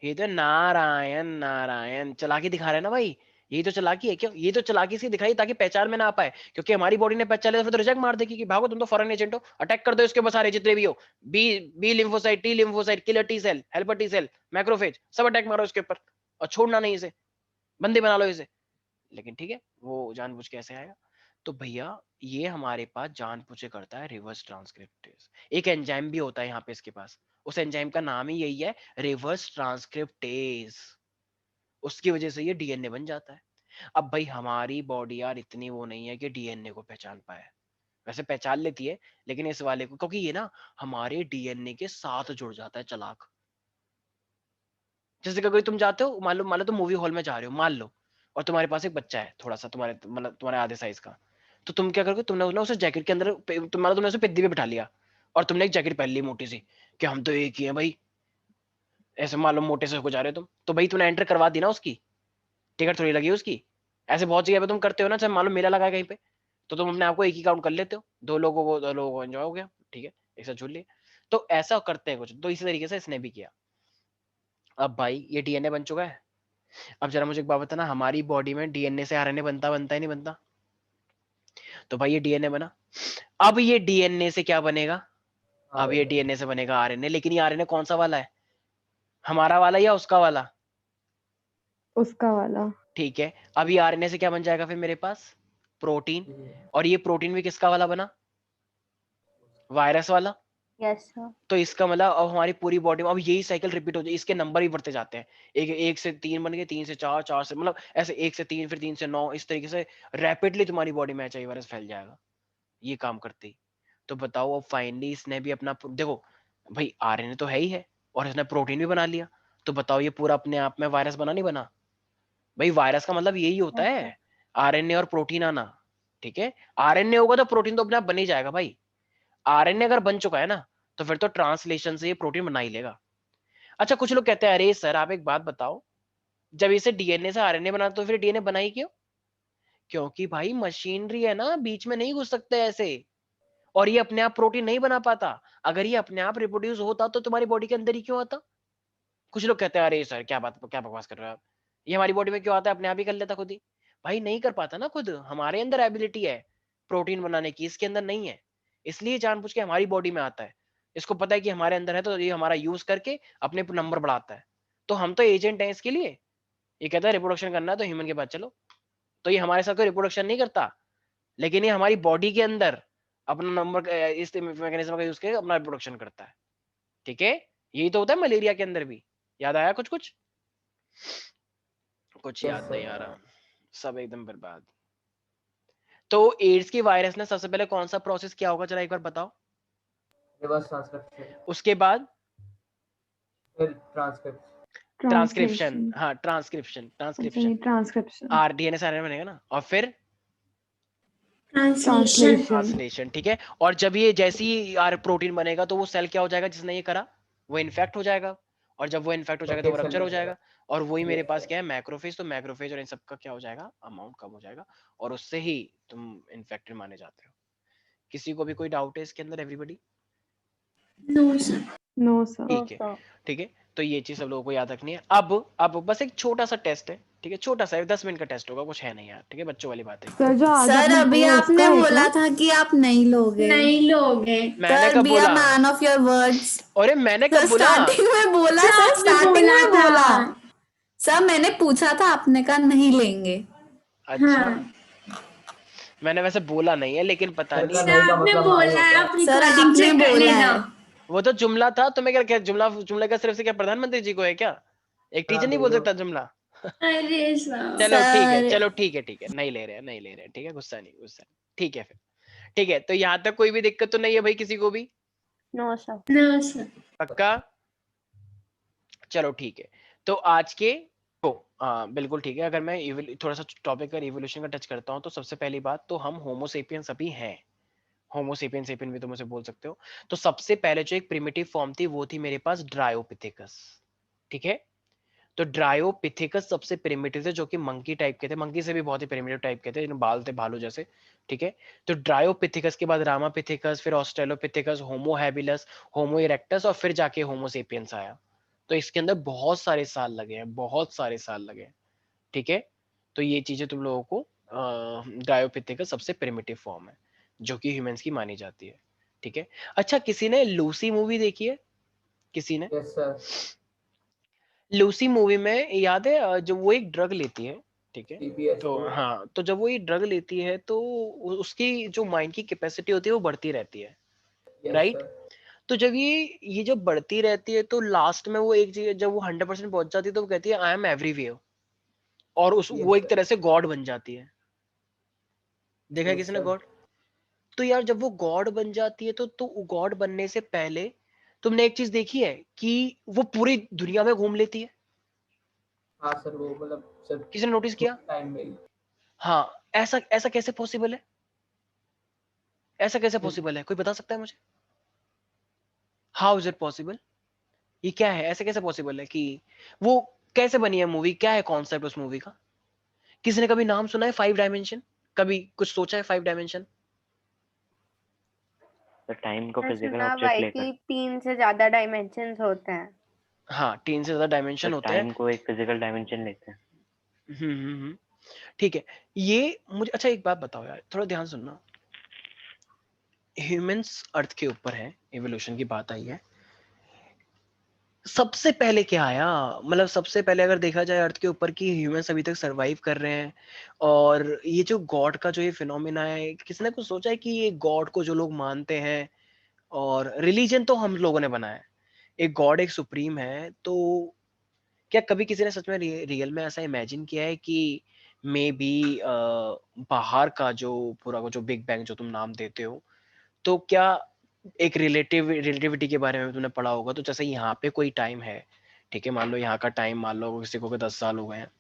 ये तो नारायण नारायण चालाकी दिखा रहा है ना भाई। यही तो चालाकी है। क्यों? ये तो चालाकी से दिखाई ताकि पहचान में ना आ पाए, क्योंकि हमारी बॉडी ने पहचान लिया तो फिर तो रिजेक्ट मार देगी कि भागो तुम तो फॉरेन एजेंट हो, अटैक कर दो इसके बस सारे जितने भी हो। B B lymphocyte, T lymphocyte, killer T cell, helper T cell, macrophage, सब अटैक मारो इसके ऊपर, और छोड़ना नहीं इसे, बंदी बना लो इसे। लेकिन ठीक है, वो जानबूझ के ऐसे आएगा। तो भैया ये हमारे पास जानबूझ के करता है रिवर्स ट्रांसक्रिप्टेज। एक एंजाइम भी होता है यहाँ पे इसके पास, उस एंजाइम का नाम ही यही है, रिवर्स ट्रांसक्रिप्टेज। उसकी वजह से ये डीएनए बन जाता है। अब भाई हमारी बॉडी यार इतनी वो नहीं है कि डीएनए को पहचान पाए, वैसे पहचान लेती है, लेकिन इस वाले को, क्योंकि ये ना हमारे डीएनए के साथ जुड़ जाता है चालाक। जैसे कि कोई तुम जाते हो, मान लो तुम मूवी हॉल में जा रहे हो, मान लो, और तुम्हारे पास एक बच्चा है थोड़ा सा तुम्हारे, मतलब तुम्हारे आधे साइज का। तो तुम क्या करोगे? तुमने उसे जैकेट के अंदर, तुम मान लो तुमने उसे पिद्दी पे बिठा लिया, और तुमने एक जैकेट पहन ली मोटी सी, कि हम तो एक ही हैं भाई, ऐसे मान लो मोटे से हो जा रहे हो तुम, तो भाई तुमने एंटर करवा दी ना उसकी, टिकट थोड़ी लगी उसकी। ऐसे बहुत जगह पे तुम करते हो ना, चाहे मान लो मेला लगा है कहीं पे, तो तुम अपने आप को एक ही काउंट कर लेते हो, दो लोगों को एंजॉय हो गया, ठीक है, एक साथ झूल लिए। तो ऐसा करते हैं कुछ, तो इसी तरीके से इसने भी किया। अब भाई ये डीएनए बन चुका है। अब जरा मुझे एक बात बताना, हमारी बॉडी में डीएनए से आरएनए बनता है नहीं बनता? तो भाई ये डीएनए बना, अब ये डीएनए से क्या बनेगा? अब ये डीएनए से बनेगा आरएनए, लेकिन ये आरएनए कौन सा वाला है? हमारा वाला या उसका वाला?
उसका वाला।
ठीक है, अब ये आरएनए से क्या बन जाएगा फिर मेरे पास? प्रोटीन। और ये प्रोटीन भी किसका वाला बना? वायरस वाला।
Yes sir.
तो इसका मतलब अब हमारी पूरी बॉडी में अब यही साइकिल रिपीट हो जाए, इसके नंबर भी बढ़ते जाते हैं। एक से 3 बन गए, 3 से 4, 4 से, मतलब ऐसे 1 से 3, फिर 3 से 9, इस तरीके से रैपिडली तुम्हारी बॉडी में एचआईवी वायरस फैल जाएगा ये काम करते ही। तो बताओ, अब फाइनली इसने भी अपना, देखो भाई आरएनए तो है ही है, और इसने प्रोटीन भी बना लिया, तो बताओ ये पूरा अपने आप में वायरस बना नहीं बना? भाई वायरस का मतलब यही होता है, आरएनए और प्रोटीन आना। ठीक है, आरएनए होगा तो प्रोटीन तो अपने आप बन ही जाएगा भाई। आरएनए अगर बन चुका है ना, तो फिर तो ट्रांसलेशन से ये प्रोटीन बना ही लेगा। अच्छा, कुछ लोग कहते हैं अरे सर आप एक बात बताओ, जब इसे डीएनए से आरएनए बना तो फिर डीएनए बना ही क्यों? क्योंकि भाई मशीनरी है ना, बीच में नहीं घुस सकते ऐसे, और ये अपने आप प्रोटीन नहीं बना पाता। अगर ये अपने आप रिप्रोड्यूस होता तो तुम्हारी बॉडी के अंदर ही क्यों आता? कुछ लोग कहते हैं अरे सर क्या बात, क्या बकवास कर रहे हो आप, ये हमारी बॉडी में क्यों आता है, अपने आप ही कर लेता खुद ही। भाई नहीं कर पाता ना खुद, हमारे अंदर एबिलिटी है प्रोटीन बनाने की, इसके अंदर नहीं है, इसलिए जानबूझ के हमारी बॉडी में आता है। इसको पता है कि हमारे अंदर है, तो ये हमारा यूज करके अपने नंबर बढ़ाता है। तो हम तो एजेंट हैं इसके लिए। ये कहता है रिप्रोडक्शन करना है तो ह्यूमन के पास चलो, तो ये हमारे साथ कोई रिप्रोडक्शन नहीं करता, लेकिन ये हमारी बॉडी के अंदर अपना नंबर, इस मैकेनिज्म का यूज करके अपना रिप्रोडक्शन करता है। ठीक है, यही तो होता है मलेरिया के अंदर भी। याद आया कुछ कुछ? कुछ याद नहीं आ रहा, सब एकदम बर्बाद। तो एड्स की वायरस ने सबसे पहले कौन सा प्रोसेस किया होगा, जरा एक बार बताओ।
रिवर्स ट्रांसक्रिप्शन,
उसके बाद
फिर ट्रांसक्रिप्शन,
ट्रांसक्रिप्शन, हाँ ट्रांसक्रिप्शन,
ट्रांसक्रिप्शन।
डीएनए से आरएनए बनेगा ना, और फिर
ट्रांसलेशन।
ट्रांसलेशन। ठीक है, और जब ये जैसी ही प्रोटीन बनेगा तो वो सेल क्या हो जाएगा जिसने ये करा, वो इन्फेक्ट हो जाएगा, और जब वो इन्फेक्ट हो जाएगा तो वो रप्चर हो जाएगा, और वही मेरे पास क्या है, मैक्रोफेज। तो मैक्रोफेज और इन सब का क्या हो जाएगा, अमाउंट कम हो जाएगा, और उससे ही तुम इन्फेक्टेड माने जाते हो। किसी को भी कोई डाउट है इसके अंदर? Everybody?
No sir.
No sir.
ठीक है, ठीक है। तो ये चीज सब लोगों को याद रखनी है। अब बस एक छोटा सा टेस्ट है, ठीक है, छोटा सा 10 मिनट का टेस्ट होगा, कुछ है नहीं यार, ठीक है, बच्चों वाली बात है।
सर जो आज
सर
आपने
अभी
बोला
आपने
उसका है
बोला
क्या?
था कि आप नहीं लोगे।
मैंने
सर
कब
बी अ
बोला?
Man of your words.
अरे मैंने
सर
कब बोला?
स्टार्टिंग में बोला, सर स्टार्टिंग में बोला। सर मैंने पूछा था, आपने कहा नहीं लेंगे।
अच्छा, मैंने वैसे बोला नहीं है, लेकिन पता
सर का
नहीं,
नहीं का मतलब हाँ ही होता है।
सर आपने बोला है।
वो तो जुमला था, तुम्हें क्या जुमला, जुमले का सिर्फ से क्या प्रधानमंत्री जी को है क्या? एक टीचर
हाँ
नहीं
दे
बोल
दो।
सकता जुमला? चलो ठीक है,
सर
चलो ठीक है, ठीक है, नहीं ले रहे हैं, नहीं ले रहे हैं, ठीक है, गुस्सा नहीं, गुस्सा नहीं, ठीक है फिर, ठीक है। तो यहाँ तक कोई भी दिक्कत तो नहीं है भाई किसी को भी?
No sir.
पक्का? चलो ठीक है। तो आज के तो बिल्कुल ठीक है। अगर मैं थोड़ा सा टॉपिक का रिवोल्यूशन का टच करता हूँ, तो सबसे पहली बात तो हम होमोसेपियंस अभी हैं। होमोसेपियंस सेपियन भी तुम उसे बोल सकते हो। तो सबसे पहले जो एक प्रिमिटिव फॉर्म थी वो थी मेरे पास ड्रायोपिथेकस, ठीक है। तो ड्रायोपिथेकस सबसे प्रिमिटिव थे, जो कि मंकी टाइप के थे, मंकी से भी बहुत ही प्रिमिटिव टाइप के थे, जिनमें बाल थे भालू जैसे, ठीक है। तो ड्रायोपिथेकस के बाद रामापिथेकस, फिर ऑस्ट्रेलोपिथेकस, होमो हैबिलस, होमो इरेक्टस, और फिर जाके होमोसेपियंस आया। तो इसके अंदर बहुत सारे साल लगे हैं, बहुत सारे साल लगे हैं, ठीक है। तो ये चीजें तुम लोगों को, ड्रायोपिथेकस सबसे प्रिमिटिव फॉर्म है जो कि ह्यूमंस की मानी जाती है, ठीक है। अच्छा, किसी ने लूसी मूवी देखी है? किसी ने?
Yes sir.
लूसी मूवी में याद है, जब वो एक ड्रग लेती है, ठीक है।
TPS
तो
को।
हाँ, तो जब वो ये ड्रग लेती है तो उसकी जो माइंड की कैपेसिटी होती है वो बढ़ती रहती है,
यस
राइट।
सर।
तो जब ये जब बढ़ती रहती है तो लास्ट में वो एक जगह जब वो 100% पहुंच जाती है तो वो कहती है आई एम एवरीवेयर, और वो
यस
एक
सर।
तरह से गॉड बन जाती है। देखा है
यस
किसी ने
सर।
गॉड? तो यार जब वो गॉड बन जाती है तो गॉड बनने से पहले तुमने एक चीज देखी है कि वो पूरी दुनिया में घूम लेती है?
हाँ सर, वो मतलब सिर्फ
किसी ने नोटिस किया?
टाइम में ही।
हाँ, ऐसा ऐसा कैसे पॉसिबल है? ऐसा कैसे पॉसिबल है, कोई बता सकता है मुझे? How is it possible? ये क्या है, ऐसे कैसे पॉसिबल है कि वो कैसे बनी है मूवी, क्या है कॉन्सेप्ट उस मूवी का? किसी ने कभी नाम सुना है 5 डायमेंशन? कभी कुछ सोचा है 5 डायमेंशन?
तो टाइम को
मैंने
फिजिकल
सुना
ऑब्जेक्ट
भाई
लेकर,
कि 3 से ज्यादा डायमेंशंस होते हैं।
हाँ, 3 से ज्यादा
तो
डायमेंशन होते हैं।
टाइम को एक फिजिकल डायमेंशन लेते हैं।
हम्म, ठीक है। ये मुझे, अच्छा एक बात बताओ यार, थोड़ा ध्यान सुनना। ह्यूमंस अर्थ के ऊपर है, एवोल्यूशन की बात आई है, सबसे पहले क्या आया? मतलब सबसे पहले अगर देखा जाए अर्थ के ऊपर कि ह्यूमंस अभी तक सरवाइव कर रहे हैं, और ये जो गॉड का जो ये फिनोमिना है, किसने कुछ सोचा है कि ये गॉड को जो लोग मानते हैं, और रिलीजन तो हम लोगों ने बनाया है, एक गॉड एक सुप्रीम है, तो क्या कभी किसी ने सच में रियल में ऐसा इमेजिन किया है कि मे बी बाहर का जो पूरा जो बिग बैंग जो तुम नाम देते हो, तो क्या एक रिलेटिविटी के बारे में तुमने पढ़ा होगा, तो जैसे यहाँ पे कोई टाइम है, ठीक है, मान लो यहाँ का टाइम, मान लो किसी को 10 साल हो गए हैं,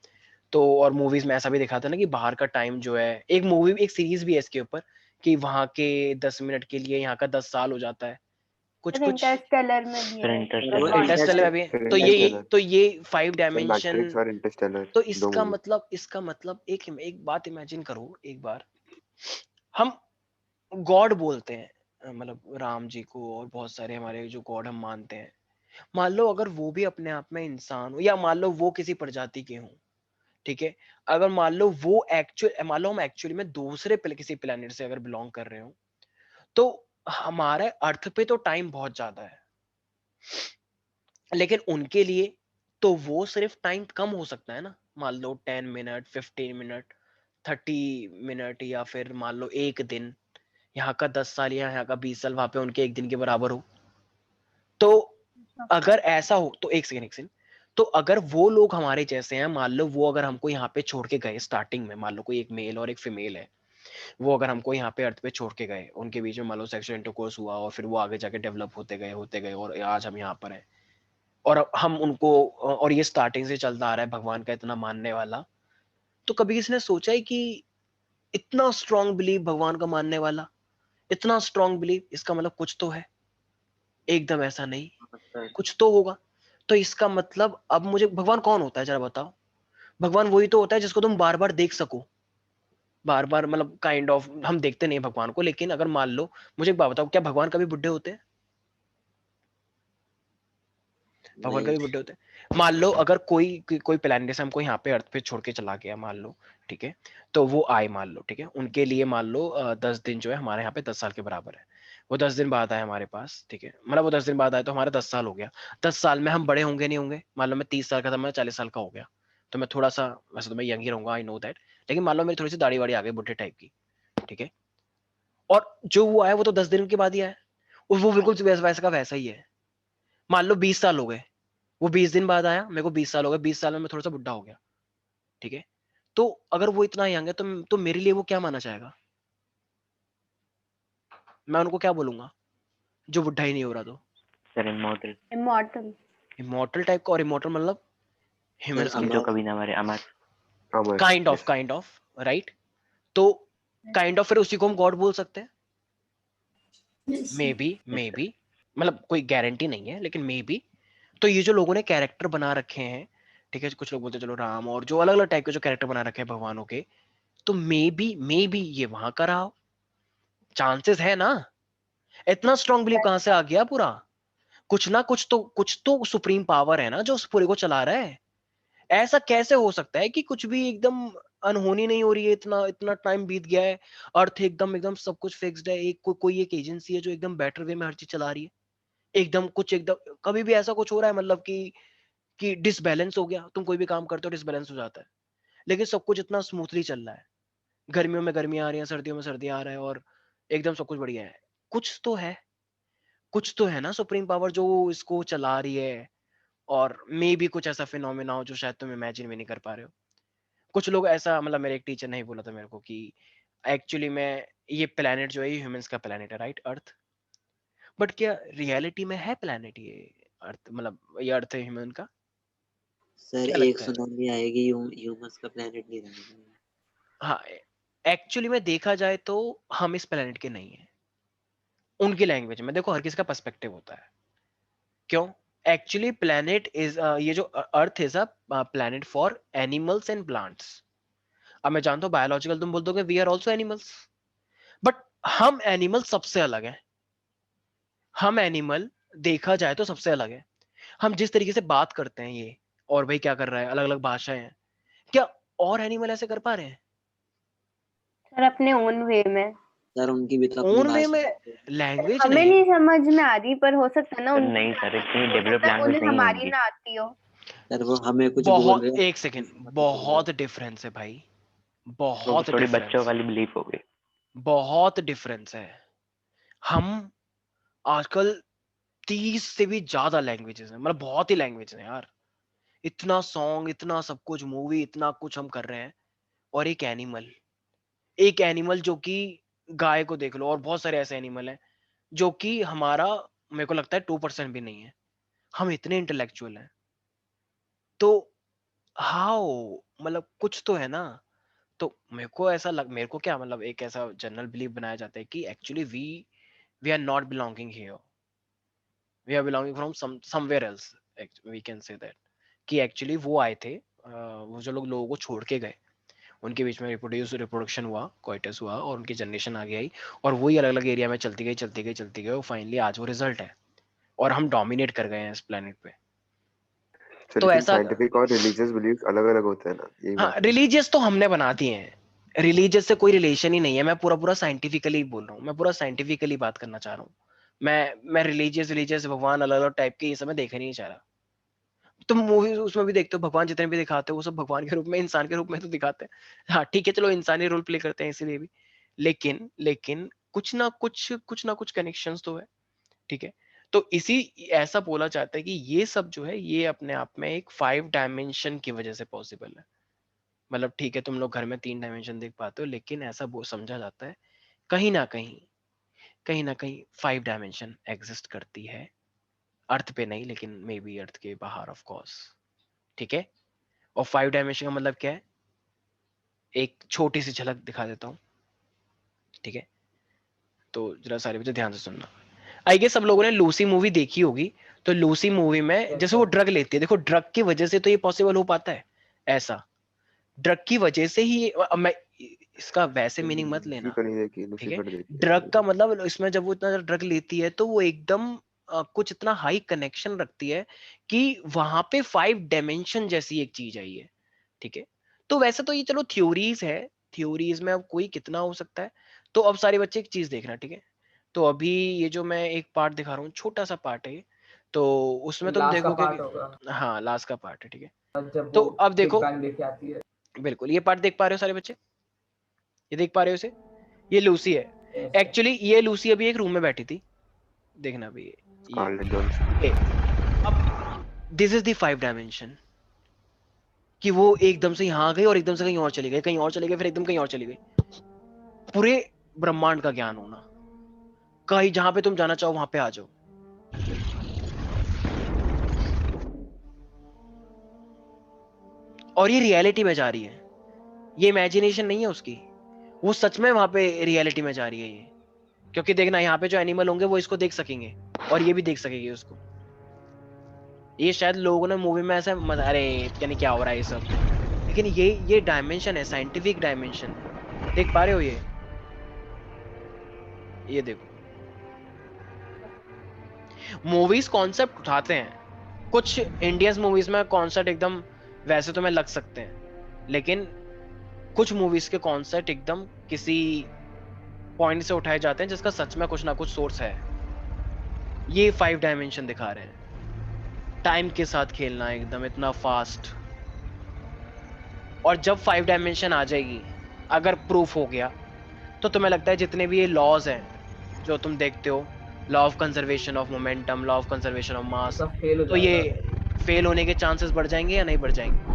तो और मूवीज में ऐसा भी दिखाता है ना कि बाहर का टाइम जो है, एक मूवी एक सीरीज भी है इसके ऊपर, कि वहां के 10 मिनट के लिए यहाँ का 10 साल हो जाता है, कुछ
फिर
कुछ।
इंटरस्टेलर में भी
फिर
है
वो
गॉड का।
इंटरस्टेलर में भी है।
फिर
तो
इंटरस्टेलर,
ये 5 डायमेंशन।
मैट्रिक्स और इंटरस्टेलर,
तो
2 मूवी।
इसका मतलब एक बात इमेजिन करो एक बार, हम गॉड बोलते हैं, मतलब राम जी को और बहुत सारे हमारे जो गॉड हम मानते हैं, मान लो अगर वो भी अपने आप में इंसान हो, या मान लो वो किसी प्रजाति के हों, ठीक है, अगर मान लो मान लो हम एक्चुअली में दूसरे किसी प्लेनेट से अगर बिलोंग कर रहे हो, तो हमारे अर्थ पे तो टाइम बहुत ज्यादा है, लेकिन उनके लिए तो वो सिर्फ टाइम कम हो सकता है ना, मान लो 10 मिनट, 15 मिनट, 30 मिनट, या फिर मान लो एक दिन, यहाँ का 10 साल या यहाँ का 20 साल वहां पे उनके एक दिन के बराबर हो। तो अगर ऐसा हो तो एक सेकंड, तो अगर वो लोग हमारे जैसे हैं, मान लो वो अगर हमको यहाँ पे छोड़ के गए स्टार्टिंग में, मान लो कोई एक मेल और एक फीमेल है, वो अगर हमको यहाँ पे अर्थ पे छोड़ के गए, उनके बीच में मान लो सेक्सुअल इंटरकोर्स हुआ, और फिर वो आगे जाके डेवलप होते गए और आज हम यहाँ पर हैं, और हम उनको, और ये स्टार्टिंग से चलता आ रहा है भगवान का इतना मानने वाला, तो कभी किसी ने सोचा है कि इतना स्ट्रॉन्ग बिलीव भगवान का मानने वाला, इतना स्ट्रॉन्ग बिलीव, इसका मतलब कुछ तो है, एकदम ऐसा नहीं, कुछ तो होगा। तो इसका मतलब अब मुझे भगवान कौन होता है जरा बताओ? भगवान वही तो होता है जिसको तुम बार बार देख सको, बार बार, मतलब काइंड ऑफ हम देखते नहीं भगवान को, लेकिन अगर मान लो, मुझे एक बात बताओ, क्या भगवान कभी बुढ़े होते हैं? भगवान का
नहीं
भी बर्थडे होता है। मान लो अगर कोई प्लान जैसे हमको यहाँ पे अर्थ पे छोड़ के चला गया मान लो, ठीक है, तो वो आए मान लो, ठीक है, उनके लिए मान लो 10 दिन जो है हमारे यहाँ पे 10 साल के बराबर है। वो 10 दिन बाद आए हमारे पास, ठीक है, मतलब वो 10 दिन बाद आए तो हमारा 10 साल हो गया। 10 साल में हम बड़े होंगे नहीं होंगे? मान लो मैं 30 साल का था, मैं 40 साल का हो गया, तो मैं थोड़ा सा, वैसे तो मैं यंग ही रहूंगा, आई नो दैट, लेकिन मान लो मेरी थोड़ी सी दाढ़ी वाड़ी आ गई बुढ़े टाइप की, ठीक है, और जो वो आया वो तो 10 दिन के बाद ही आया, और वो बिल्कुल वैसा का वैसा ही है। मान लो 20 साल हो गए, वो 20 दिन बाद आया, मेरे को 20 साल हो गए, 20 साल में मैं थोड़ा सा बुढ़ा हो गया, ठीक है, तो अगर वो इतना यंग है तो मेरे लिए वो क्या माना जाएगा? मैं उनको क्या बोलूंगा जो बुढ़ा ही नहीं हो रहा? तो
sir immortal.
Immortal.
Immortal type का, और इमॉर्टल मतलब
सर
ह्यूमंस के लिए
जो
अमर
कभी ना मरे, अमर।
अमर।
Kind of right. तो काइंड ऑफ फिर उसी को हम गॉड बोल सकते हैं, मे बी मतलब कोई गारंटी नहीं है, लेकिन मे बी। तो ये जो लोगों ने कैरेक्टर बना रखे हैं, ठीक है, कुछ लोग बोलते हैं चलो राम, और जो अलग अलग टाइप के जो कैरेक्टर बना रखे हैं भगवानों के, तो मे बी ये वहां का रहा हो, चांसेस है ना। इतना स्ट्रांग बिलीव कहां से आ गया पूरा? कुछ तो सुप्रीम पावर है ना जो उस पूरे को चला रहा है। ऐसा कैसे हो सकता है कि कुछ भी एकदम अनहोनी नहीं हो रही है? इतना इतना टाइम बीत गया है, अर्थ एकदम एकदम सब कुछ फिक्स्ड है, कोई एक एजेंसी है जो एकदम बेटर वे में हर चीज चला रही है, एकदम कभी भी ऐसा कुछ हो रहा है मतलब कि डिसबैलेंस हो गया? तुम कोई भी काम करते हो डिसबैलेंस हो जाता है, लेकिन सब कुछ इतना स्मूथली चल रहा है, गर्मियों में गर्मियां आ रही हैं, सर्दियों में सर्दियां आ रहा है, और एकदम सब कुछ बढ़िया है। कुछ तो है ना सुप्रीम पावर जो इसको चला रही है, और मे भी कुछ ऐसा फिनोमेना हो जो शायद तुम इमेजिन भी नहीं कर पा रहे हो। कुछ लोग ऐसा, मतलब मेरे एक टीचर ने ही बोला था मेरे को कि एक्चुअली में ये प्लेनेट जो है ये ह्यूमंस का प्लेनेट है, राइट, अर्थ। बट क्या रियलिटी में है प्लेनेट ये अर्थ, मतलब ये अर्थ है ह्यूमन का?
सर
क्या
एक
लगता है?
सुनामी आएगी, ह्यूमंस का प्लेनेट नहीं रहेगा।
हाँ, एक्चुअली में देखा जाए तो हम इस प्लेनेट के नहीं है। उनकी लैंग्वेज में देखो, हर किसी का पर्सपेक्टिव होता है। क्यों? एक्चुअली प्लेनेट इज, ये जो earth is a planet for animals and plants. अब मैं जानता हूँ बायोलॉजिकल तुम बोल दोगे we are also animals, but हम एनिमल सबसे अलग है। हम एनिमल देखा जाए तो सबसे अलग है। हम जिस तरीके से बात करते हैं ये, और भाई क्या कर रहा है, अलग अलग भाषाएं हैं, क्या और एनिमल ऐसे कर पा रहे हैं?
सर अपने ओन वे में।
सर उनकी भी तो अपनी
ओन वे
भाषा
में
है।
लैंग्वेज
हमें
नहीं
नहीं
है।
समझ में आ रही, पर हो सकता है ना
सर
उनकी
नहीं सर, इतनी
हो
डेवलप
सकता है
लैंग्वेज
उन्हें
नहीं
हमारी
होंगी।
ना आती हो।
सर वो हमें कुछ बोल रहे
बहुत,
हैं,
एक सेकेंड,
हमको पता चल रहा है।
बहुत डिफरेंस है भाई,
वो
बहुत
थोड़ी बच्चों
डिफरेंस,
वाली बिलीफ हो गई।
बहुत डिफरेंस है। हम आजकल 30 से भी ज्यादा लैंग्वेजेस हैं, मतलब बहुत ही लैंग्वेज है यार। इतना सॉन्ग, इतना सब कुछ, मूवी, इतना कुछ हम कर रहे हैं, और एक एनिमल जो कि गाय को देख लो, और बहुत सारे ऐसे एनिमल हैं जो कि हमारा, मेरे को लगता है 2% भी नहीं है। हम इतने इंटेलेक्चुअल हैं, तो हाउ, मतलब कुछ तो है ना। तो मेरे को क्या, मतलब एक ऐसा जनरल बिलीफ बनाया जाता है कि actually we are not belonging here, we are belonging from somewhere else, we can say that, कि एक्चुअली वो आए थे, वो जो लोगों को छोड़ के गए, उनके बीच में रिप्रोडक्शन हुआ, कोइटस हुआ, और उनकी जनरेशन आगे आई, और वही अलग अलग एरिया में चलती गई, और फाइनली आज वो रिजल्ट है, और हम डोमिनेट कर गए हैं इस प्लेनेट पे।
तो
तो
लेकिन
ऐसा,
साइंटिफिक और रिलीजियस बिलीफ अलग अलग होते हैं ना, यही
हाँ,
बात है।
रिलीजियस तो हमने बना दिए हैं, रिलीजियस से कोई रिलेशन ही नहीं है। मैं पूरा पूरा साइंटिफिकली बोल रहा हूँ, मैं पूरा साइंटिफिकली बात करना चाह रहा हूँ। मैं रिलीजियस रिलीजियस भगवान अलग अलग टाइप के ये सब मैं देखना नहीं चाह रहा। तुम मूवी उसमें भी देखते हो, भगवान जितने भी दिखाते हो वो सब भगवान के रूप में, इंसान के रूप में तो दिखाते हैं। हाँ ठीक है, चलो इंसानी रोल प्ले करते हैं इसीलिए भी, लेकिन कुछ ना कुछ कनेक्शंस तो है, ठीक है। तो इसी ऐसा बोला जाता है कि ये सब जो है ये अपने आप में एक 5 डायमेंशन की वजह से पॉसिबल है। मतलब ठीक है, तुम लोग घर में 3 डायमेंशन देख पाते हो, लेकिन ऐसा वो समझा जाता है कहीं ना कहीं 5 डायमेंशन एग्जिस्ट करती है। अर्थ पे नहीं, लेकिन मे बी अर्थ के बाहर, ऑफ कोर्स, ठीक है। और 5 डायमेंशन का मतलब क्या है, एक छोटी सी झलक दिखा देता हूँ, ठीक है। तो जरा सारे बच्चे ध्यान से सुनना। आई गेस सब लोगों ने लूसी मूवी देखी होगी। तो लूसी मूवी में जैसे वो ड्रग लेती है, देखो ड्रग की वजह से तो ये पॉसिबल हो पाता है ऐसा, ड्रग की वजह से ही अब मैं इसका वैसे
तो
मीनिंग मत
लूसी
लेना,
तो नहीं देखी,
ठीक है।
लूसीफर देखी है
ड्रग
मैंने
का
भी।
मतलब इसमें जब वो इतना ड्रग लेती है तो वो एकदम कुछ इतना हाई कनेक्शन रखती है कि वहां पे 5 डायमेंशन जैसी एक चीज आई है, ठीक है। तो वैसे तो ये चलो थ्योरीज है, थ्योरीज में अब कोई कितना हो सकता है। तो अब सारे बच्चे एक चीज देखना, ठीक है। तो अभी ये जो मैं एक पार्ट दिखा रहा हूँ, छोटा सा पार्ट है ये, तो उसमें तुम
लास्ट का
देखोगे
पार्ट
कि
होगा
हाँ लास्ट का पार्ट है, ठीक है।
जब
तो
वो
अब
बिग
देखो,
बैंग लेके आती है।
बिल्कुल ये पार्ट देख पा रहे हो सारे बच्चे, ये देख पा रहे हो इसे, ये लूसी है।
Yes, sir.
एक्चुअली ये लूसी अभी एक रूम में बैठी थी, देखना अभी ये
स्कारलेट जोहानसन।
ये अब दिस इज द 5 डायमेंशन, कि वो एकदम से यहाँ गई और एकदम से कहीं और चली गई, कहीं और चली गई, फिर एकदम कहीं और चली गई। पूरे ब्रह्मांड का ज्ञान होना, कहीं जहां पे तुम जाना चाहो वहां पे आ जाओ। और ये रियलिटी में जा रही है, ये इमेजिनेशन नहीं है उसकी, वो सच में वहां पे रियलिटी में जा रही है ये। क्योंकि देखना यहाँ पे जो एनिमल होंगे वो इसको देख सकेंगे और ये भी देख सकेगी उसको। ये शायद लोगों ने मूवी में ऐसे अरे यानी क्या हो रहा है ये सब, लेकिन ये डायमेंशन है, साइंटिफिक डायमेंशन है। देख पा रहे हो ये देखो, मूवीज कॉन्सेप्ट उठाते हैं। कुछ इंडियन मूवीज में कॉन्सेप्ट एकदम वैसे तो में लग सकते हैं, लेकिन कुछ मूवीज के कॉन्सेप्ट एकदम किसी पॉइंट से उठाए जाते हैं जिसका सच में कुछ ना कुछ सोर्स है। ये 5 डायमेंशन दिखा रहे हैं, टाइम के साथ खेलना एकदम इतना फास्ट। और जब 5 डायमेंशन आ जाएगी, अगर प्रूफ हो गया, तो तुम्हें लगता है जितने भी ये लॉज हैं जो तुम देखते हो, law of conservation of momentum, law of conservation of mass,
सब फेल हो
तो
जाएगा।
ये फेल होने के चांसेस बढ़ जाएंगे या नहीं बढ़ जाएंगे?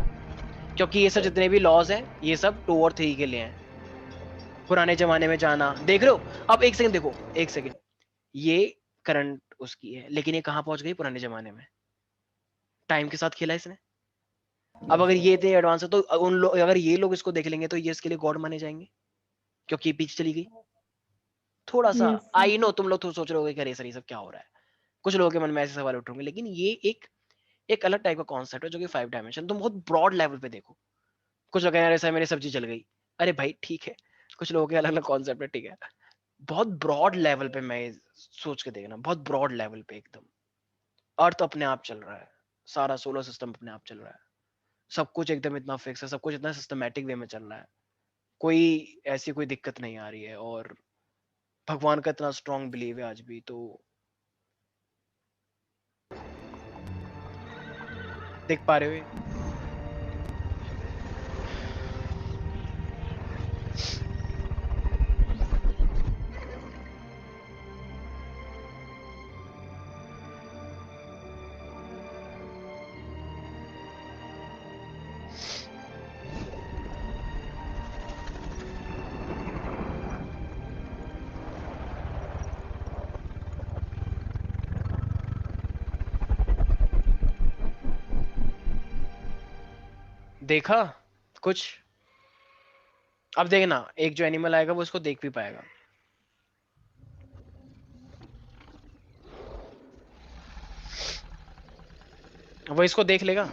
क्योंकि ये सब जितने भी लॉज हैं ये सब 2 और 3 के लिए हैं। पुराने जमाने में जाना, देख रहे हो? अब एक सेकंड देखो, एक सेकंड, ये करंट उसकी है, लेकिन ये कहाँ पहुंच गई पुराने जमाने में? टाइम के साथ खेला इसने। अब अगर ये इतने एडवांस है तो उन लोग, अगर ये लोग इसको देख लेंगे तो ये इसके लिए गॉड माने जाएंगे, क्योंकि ये पीछे चली गई। थोड़ा सा
Yes,
आई नो तुम लोग तो सोच रहे होगे कि अरे सर ये सब क्या हो रहा है, कुछ लोगों के मन में ऐसे सवाल उठ होंगे, लेकिन ये एक अलग टाइप का कॉन्सेप्ट है जो कि 5 डायमेंशन तुम बहुत ब्रॉड लेवल पे देखो। कुछ लोग कह रहे हैं मेरी सब्जी जल गई, अरे भाई ठीक है, कुछ लोगों के अलग अलग कॉन्सेप्ट है, ठीक है। बहुत ब्रॉड लेवल पे मैं सोच के देखना, बहुत ब्रॉड लेवल पे एकदम। अर्थ अपने आप चल रहा है, सारा सोलर सिस्टम अपने आप चल रहा है, सब कुछ एकदम इतना फिक्स है, सब कुछ इतना सिस्टमैटिक वे में चल रहा है, कोई ऐसी कोई दिक्कत नहीं आ रही है। और भगवान का इतना स्ट्रॉन्ग बिलीव है आज भी। तो देख पा रहे हो ये? देखा कुछ? अब देखना, एक जो एनिमल आएगा वो इसको देख भी पाएगा। वो इसको देख लेगा।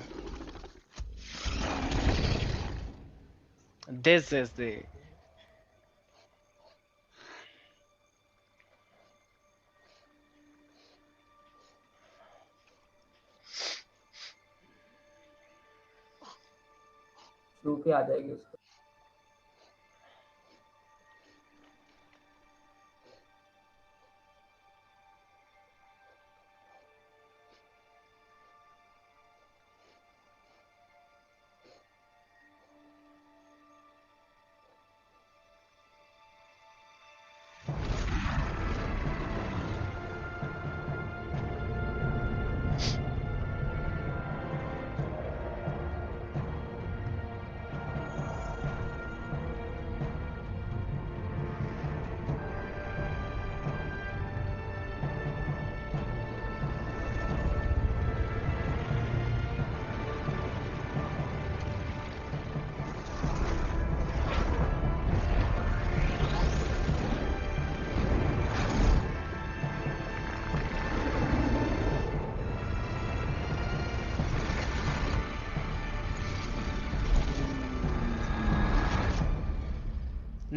दिस इज द
छू के आ जाएगी उसको।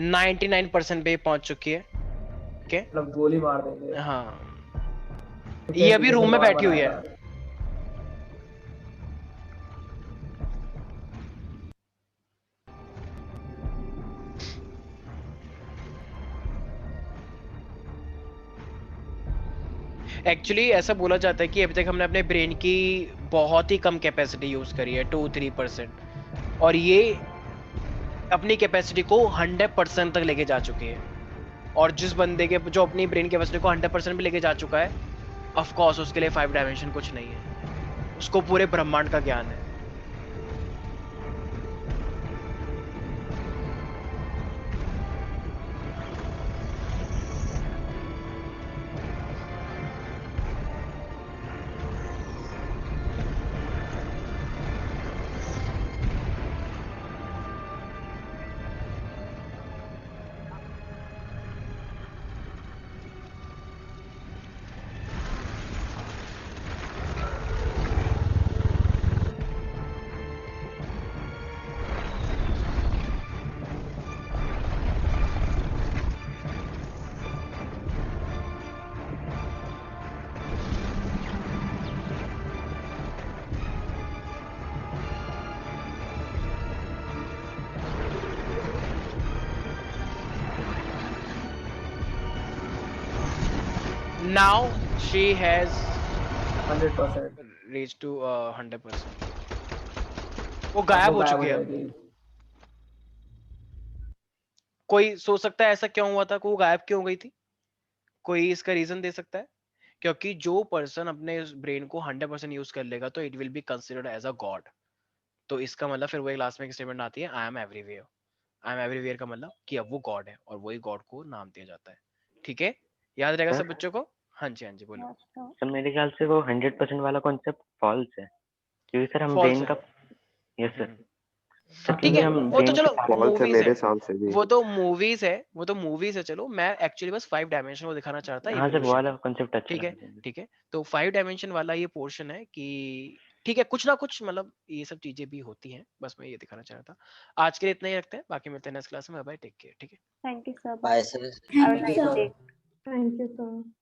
नाइनटी 99% पे पहुंच चुकी है।
मतलब गोली मार देंगे।
हाँ ये अभी रूम में बैठी हुई है। एक्चुअली ऐसा बोला जाता है कि अभी तक हमने अपने ब्रेन की बहुत ही कम कैपेसिटी यूज करी है, 2-3%, और ये अपनी कैपेसिटी को 100% तक लेके जा चुकी है। और जिस बंदे के जो अपनी ब्रेन कैपेसिटी को 100% भी लेके जा चुका है, ऑफ कोर्स उसके लिए 5 डायमेंशन कुछ नहीं है, उसको पूरे ब्रह्मांड का ज्ञान है। Now she has
100%।
reached to 100%। वो गायब हो चुकी है। कोई सोच सकता है ऐसा क्यों हुआ था, वो गायब क्यों हो गई थी? कोई इसका रीजन दे सकता है? क्योंकि जो पर्सन अपने ब्रेन को 100% यूज कर लेगा तो it will be considered as a god. तो इसका मतलब फिर वही लास्ट में एक स्टेटमेंट आती है, I am everywhere. I am everywhere का मतलब कि अब वो गॉड है और वही गॉड को नाम दिया जाता है। ठीक है, याद रहेगा सब बच्चों को? हाँ जी, हाँ जी, बोलो।
सर मेरे ख्याल से वो 100% वाला कॉन्सेप्ट फॉल्स है, क्योंकि सर हम
False
ब्रेन
है।
का, यस सर,
ठीक
क्योंकि
है,
हम
वो तो
ब्रेन
चलो
का
फॉल्स है
मूवीज
मेरे
है,
हिसाब से भी।
वो तो मूवीज है, वो तो मूवीज है। चलो, मैं एक्चुअली बस 5 डायमेंशन को दिखाना चाहता,
हाँ सर वो
इवोल्यूशन।
वाला कॉन्सेप्ट अच्छा
ठीक है,
लगा मुझे।
ठीक है। तो 5 डायमेंशन वाला ये पोर्शन है कि ठीक है, कुछ ना कुछ मतलब ये सब चीजें भी होती हैं, बस मैं ये दिखाना चाह रहा था। आज के लिए इतना ही रखते हैं, बाकी मिलते हैं नेक्स्ट क्लास में। Bye, take care. ठीक है,
bye sir.
Thank you, sir.
Thank you, sir.